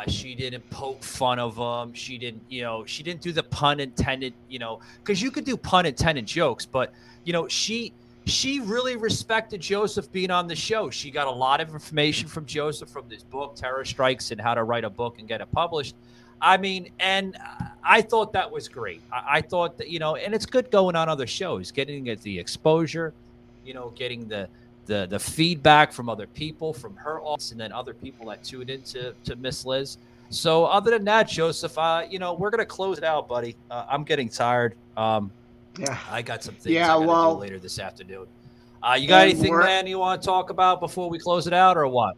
She didn't poke fun of him. She didn't do the pun intended, because you could do pun intended jokes, but she she really respected Joseph being on the show. She got a lot of information from Joseph from this book, Terror Strikes, and how to write a book and get it published. I mean, and I thought that was great. I thought that, and it's good going on other shows, getting the exposure, getting the feedback from other people, from her audience, and then other people that tuned into Miss Liz. So other than that, Joseph, we're going to close it out, buddy. I'm getting tired. Yeah, I got some things I got to do later this afternoon. You got anything, man, you want to talk about before we close it out, or what?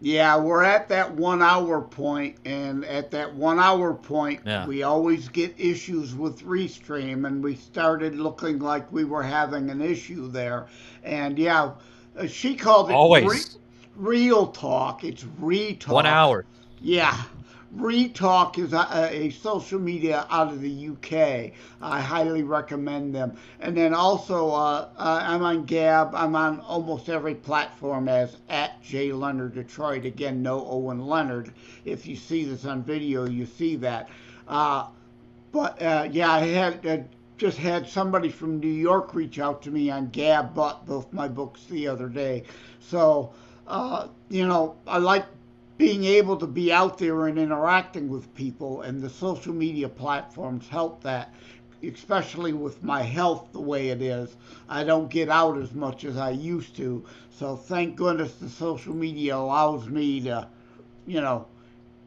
Yeah, we're at that 1 hour point, and at that 1 hour point, we always get issues with Restream, and we started looking like we were having an issue there. And yeah, she called it always real talk. It's re-talk. 1 hour. Yeah. Retalk is a social media out of the UK. I highly recommend them. And then also, I'm on Gab. I'm on almost every platform as @JLeonardDetroit. Again, no Owen Leonard. If you see this on video, you see that. Yeah, I had just had somebody from New York reach out to me on Gab, bought both my books the other day. So, I like being able to be out there and interacting with people, and the social media platforms help that, especially with my health the way it is. I don't get out as much as I used to, so thank goodness the social media allows me to,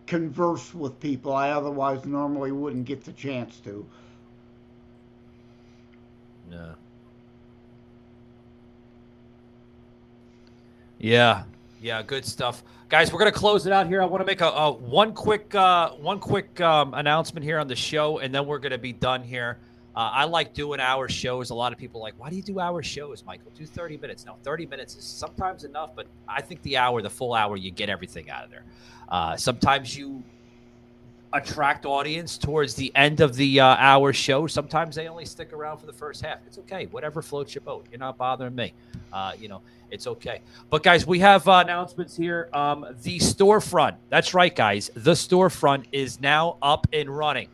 converse with people I otherwise normally wouldn't get the chance to. No. Yeah, good stuff. Guys, we're going to close it out here. I want to make one quick announcement here on the show, and then we're going to be done here. I like doing hour shows. A lot of people are like, why do you do hour shows, Michael? Do 30 minutes. No, 30 minutes is sometimes enough, but I think the full hour, you get everything out of there. Sometimes you attract audience towards the end of the hour show. Sometimes they only stick around for the first half. It's okay. Whatever floats your boat. You're not bothering me. It's okay. But guys, we have announcements here. The storefront. That's right, guys. The storefront is now up and running.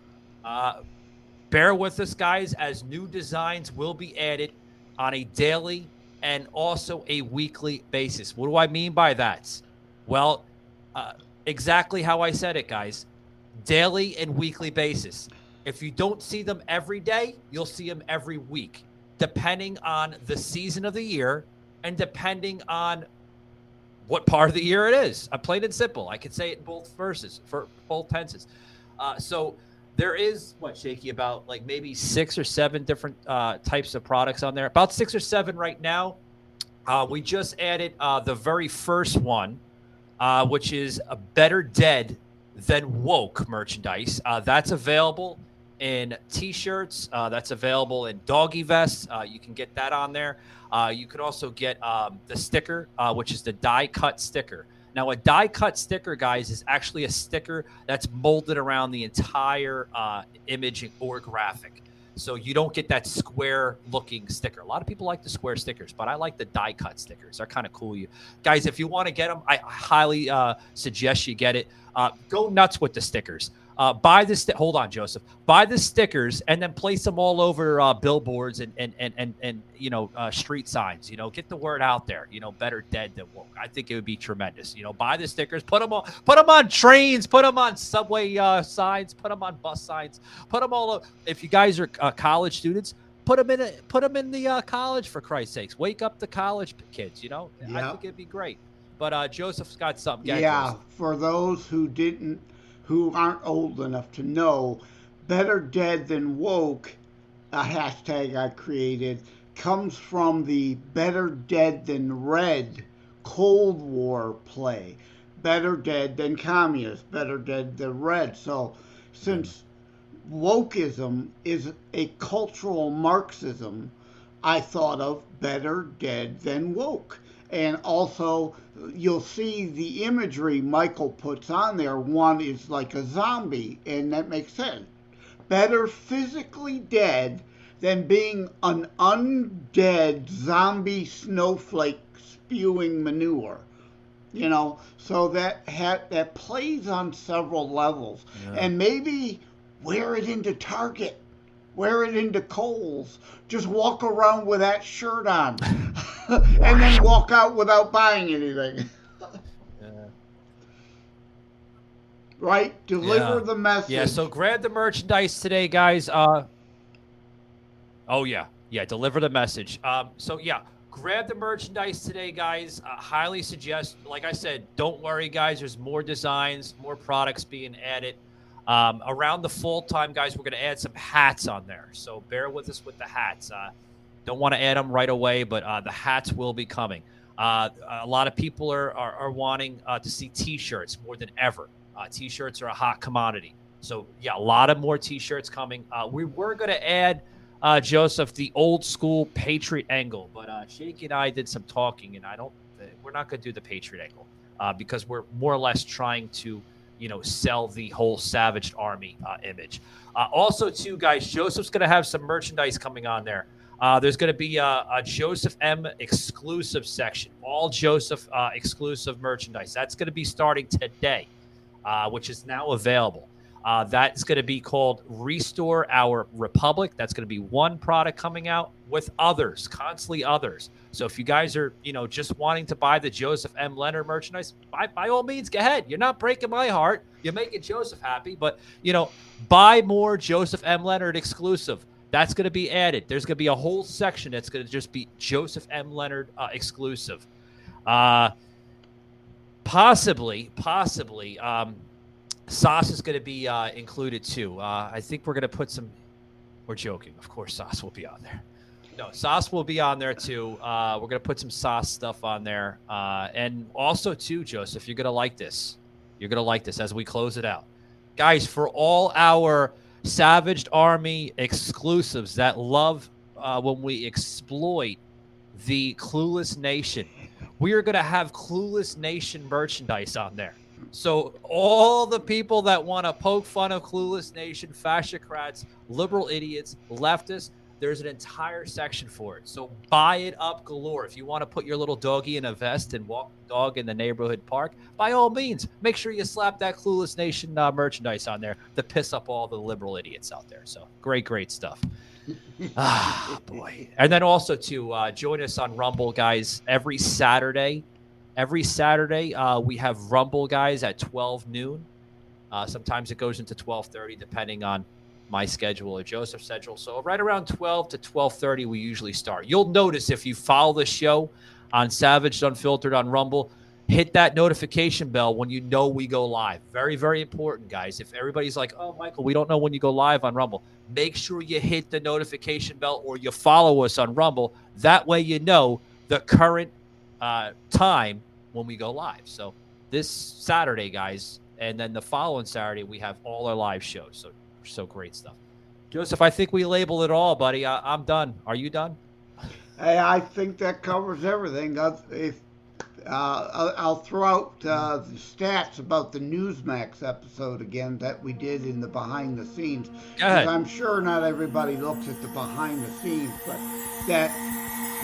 Bear with us, guys, as new designs will be added on a daily and also a weekly basis. What do I mean by that? Well, exactly how I said it, guys. Daily and weekly basis. If you don't see them every day, you'll see them every week, depending on the season of the year and depending on what part of the year it is. Plain and simple. I could say it in both verses, for both tenses. So there is, Shakey, about like maybe 6 or 7 different types of products on there. About 6 or 7 right now. We just added the very first one, which is a Better Dead Than Woke merchandise. That's available in T-shirts. That's available in doggy vests. You can get that on there. You can also get the sticker, which is the die-cut sticker. Now, a die-cut sticker, guys, is actually a sticker that's molded around the entire image or graphic. So you don't get that square-looking sticker. A lot of people like the square stickers, but I like the die-cut stickers. They're kind of cool. Guys, if you want to get them, I highly suggest you get it. Go nuts with the stickers. Buy the hold on, Joseph. Buy the stickers and then place them all over billboards and street signs. Get the word out there. Better dead than woke. I think it would be tremendous. Buy the stickers. Put them on trains. Put them on subway signs. Put them on bus signs. Put them all. If you guys are college students, put them in the college, for Christ's sakes. Wake up the college kids. Yep. I think it'd be great. But Joseph's got something. Joseph. For those who aren't old enough to know, Better Dead Than Woke, a hashtag I created, comes from the Better Dead Than Red Cold War play. Better dead than communist, better dead than red. So since wokeism is a cultural Marxism, I thought of Better Dead Than Woke. And also, you'll see the imagery Michael puts on there. One is like a zombie, and that makes sense. Better physically dead than being an undead zombie snowflake spewing manure. So that plays on several levels. Yeah. And maybe wear it into Target. wear it into Kohl's. Just walk around with that shirt on. And then walk out without buying anything. Right? Deliver the message. Yeah, so grab the merchandise today, guys. Oh, yeah. Yeah, deliver the message. So, yeah, grab the merchandise today, guys. Highly suggest, like I said, don't worry, guys. There's more designs, more products being added. Around the fall time, guys, we're going to add some hats on there. So bear with us with the hats. Don't want to add them right away, but the hats will be coming. A lot of people are wanting to see T-shirts more than ever. T-shirts are a hot commodity. So, yeah, a lot of more T-shirts coming. We were going to add, Joseph, the old school Patriot angle, but Shakey and I did some talking, and we're not going to do the Patriot angle because we're more or less trying to, sell the whole Savaged Army image. Also, too, guys, Joseph's going to have some merchandise coming on there. There's going to be a Joseph M exclusive section, all Joseph exclusive merchandise. That's going to be starting today, which is now available. That's going to be called Restore Our Republic. That's going to be one product coming out with others, constantly others. So if you guys are, just wanting to buy the Joseph M. Leonard merchandise, by all means, go ahead. You're not breaking my heart. You're making Joseph happy. But, buy more Joseph M. Leonard exclusive. That's going to be added. There's going to be a whole section that's going to just be Joseph M. Leonard exclusive. Possibly, sauce is going to be included too. I think we're going to put some. We're joking. Of course, sauce will be on there. No, sauce will be on there too. We're going to put some sauce stuff on there. And also too, Joseph, you're going to like this. You're going to like this as we close it out. Guys, for all our Savaged Army exclusives that love when we exploit the Clueless Nation, we are going to have Clueless Nation merchandise on there. So all the people that want to poke fun of Clueless Nation, fascocrats, liberal idiots, leftists, there's an entire section for it. So buy it up galore. If you want to put your little doggy in a vest and walk the dog in the neighborhood park, by all means, make sure you slap that Clueless Nation merchandise on there to piss up all the liberal idiots out there. So great stuff. Boy. And then also to join us on Rumble, guys, every Saturday. We have Rumble, guys, at 12 noon. Sometimes it goes into 12:30, depending on my schedule or Joseph's schedule. So right around 12 to 12:30, we usually start. You'll notice if you follow the show on Savaged Unfiltered on Rumble, hit that notification bell when you know we go live. Very, very important, guys. If everybody's like, oh, Michael, we don't know when you go live on Rumble, make sure you hit the notification bell or you follow us on Rumble. That way you know the current time when we go live. So this Saturday, guys, and then the following Saturday, we have all our live shows. So great stuff. Joseph, I think we labeled it all, buddy. I'm done. Are you done? Hey, I think that covers everything. I'll throw out the stats about the Newsmax episode again that we did in the behind the scenes. Go ahead. I'm sure not everybody looks at the behind the scenes, but that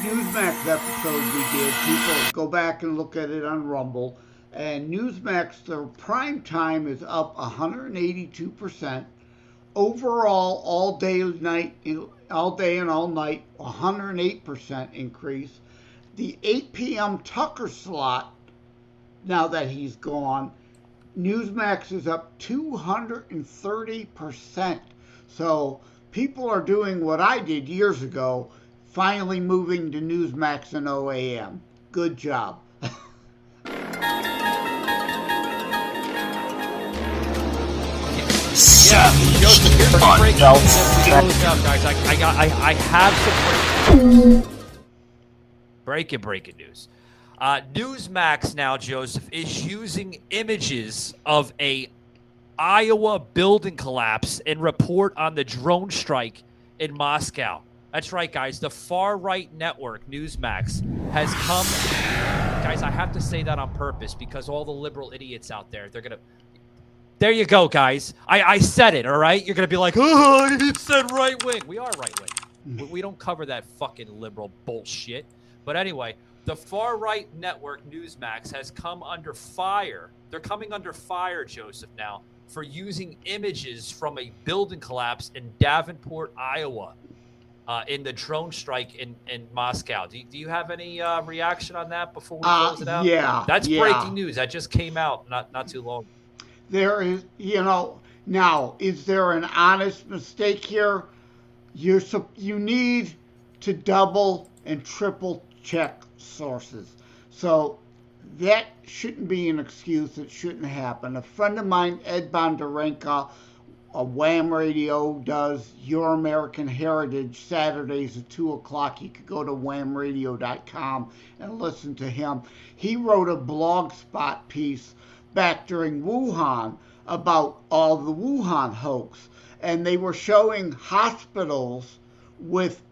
Newsmax episode we did, people go back and look at it on Rumble, and Newsmax, the prime time is up 182%. Overall, all day and all night, 108% increase. The 8 p.m. Tucker slot, now that he's gone, Newsmax is up 230%. So people are doing what I did years ago, finally moving to Newsmax and OAM. Good job. Yeah, Joseph, here's the breaking news as we close out, guys. I have some breaking news. Newsmax now, Joseph, is using images of a Iowa building collapse and report on the drone strike in Moscow. That's right, guys. The far-right network, Newsmax, has come. Guys, I have to say that on purpose because all the liberal idiots out there, they're going to. There you go, guys. I said it, all right? You're going to be like, oh, he said right wing. We are right wing. We don't cover that fucking liberal bullshit. But anyway, the far-right network, Newsmax, has come under fire. They're coming under fire, Joseph, now, for using images from a building collapse in Davenport, Iowa, in the drone strike in Moscow. Do you have any reaction on that before we close it out? Yeah. That's breaking news. That just came out not too long ago. There is, now, is there an honest mistake here? You need to double and triple check sources. So that shouldn't be an excuse. It shouldn't happen. A friend of mine, Ed Bondarenka, Wham Radio, does Your American Heritage Saturdays at 2 o'clock. You could go to whamradio.com and listen to him. He wrote a blogspot piece back during Wuhan about all the Wuhan hoax. And they were showing hospitals with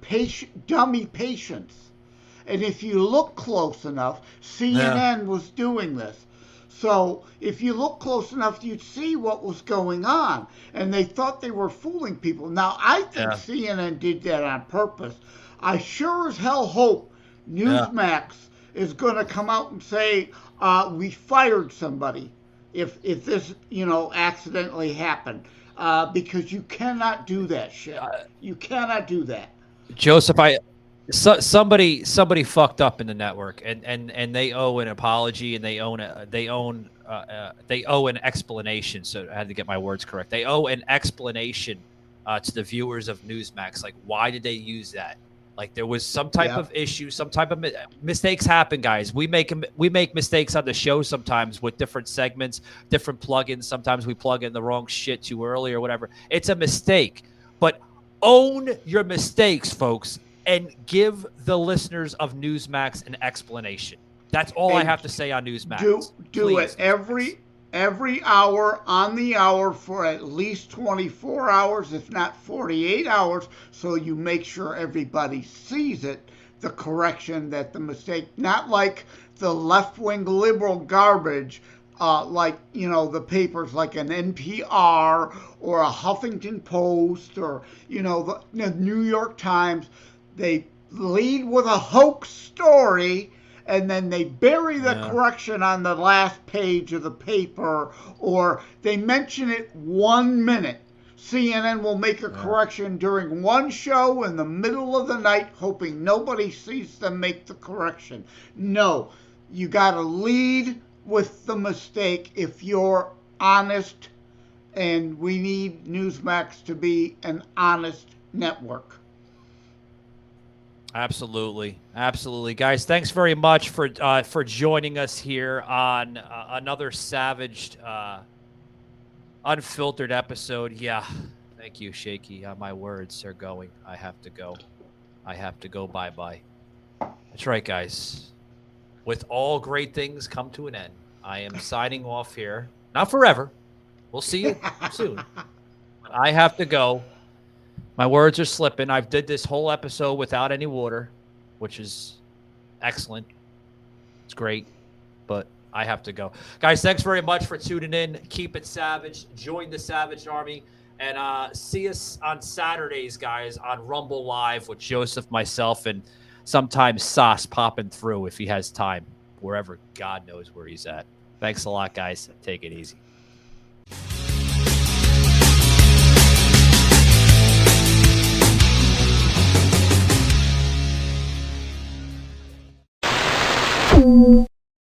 dummy patients. And if you look close enough, CNN was doing this. So if you look close enough, you'd see what was going on. And they thought they were fooling people. Now, I think CNN did that on purpose. I sure as hell hope Newsmax is going to come out and say, we fired somebody if this, accidentally happened. Because you cannot do that shit. You cannot do that. Joseph, somebody fucked up in the network, and they owe an apology, and they owe an explanation. So I had to get my words correct. They owe an explanation to the viewers of Newsmax. Like, why did they use that? Like, there was some type of issue, some type of mistakes happen, guys. We make mistakes on the show sometimes with different segments, different plugins. Sometimes we plug in the wrong shit too early or whatever. It's a mistake, but own your mistakes, folks, and give the listeners of Newsmax an explanation. That's all I have to say on Newsmax. Do it every hour on the hour for at least 24 hours, if not 48 hours, so you make sure everybody sees it, the correction, that the mistake, not like the left-wing liberal garbage, like, the papers like an NPR or a Huffington Post or, the New York Times. They lead with a hoax story, and then they bury the correction on the last page of the paper, or they mention it 1 minute. CNN will make a correction during one show in the middle of the night, hoping nobody sees them make the correction. No, you got to lead with the mistake if you're honest, and we need Newsmax to be an honest network. Absolutely. Guys, thanks very much for joining us here on another savaged, unfiltered episode. Yeah, thank you, Shakey. My words are going. I have to go. Bye-bye. That's right, guys. With all great things come to an end. I am signing off here. Not forever. We'll see you soon. But I have to go. My words are slipping. I've did this whole episode without any water, which is excellent. It's great, but I have to go. Guys, thanks very much for tuning in. Keep it savage. Join the Savage Army. And see us on Saturdays, guys, on Rumble Live with Joseph, myself, and sometimes Sauce popping through if he has time, wherever God knows where he's at. Thanks a lot, guys. Take it easy.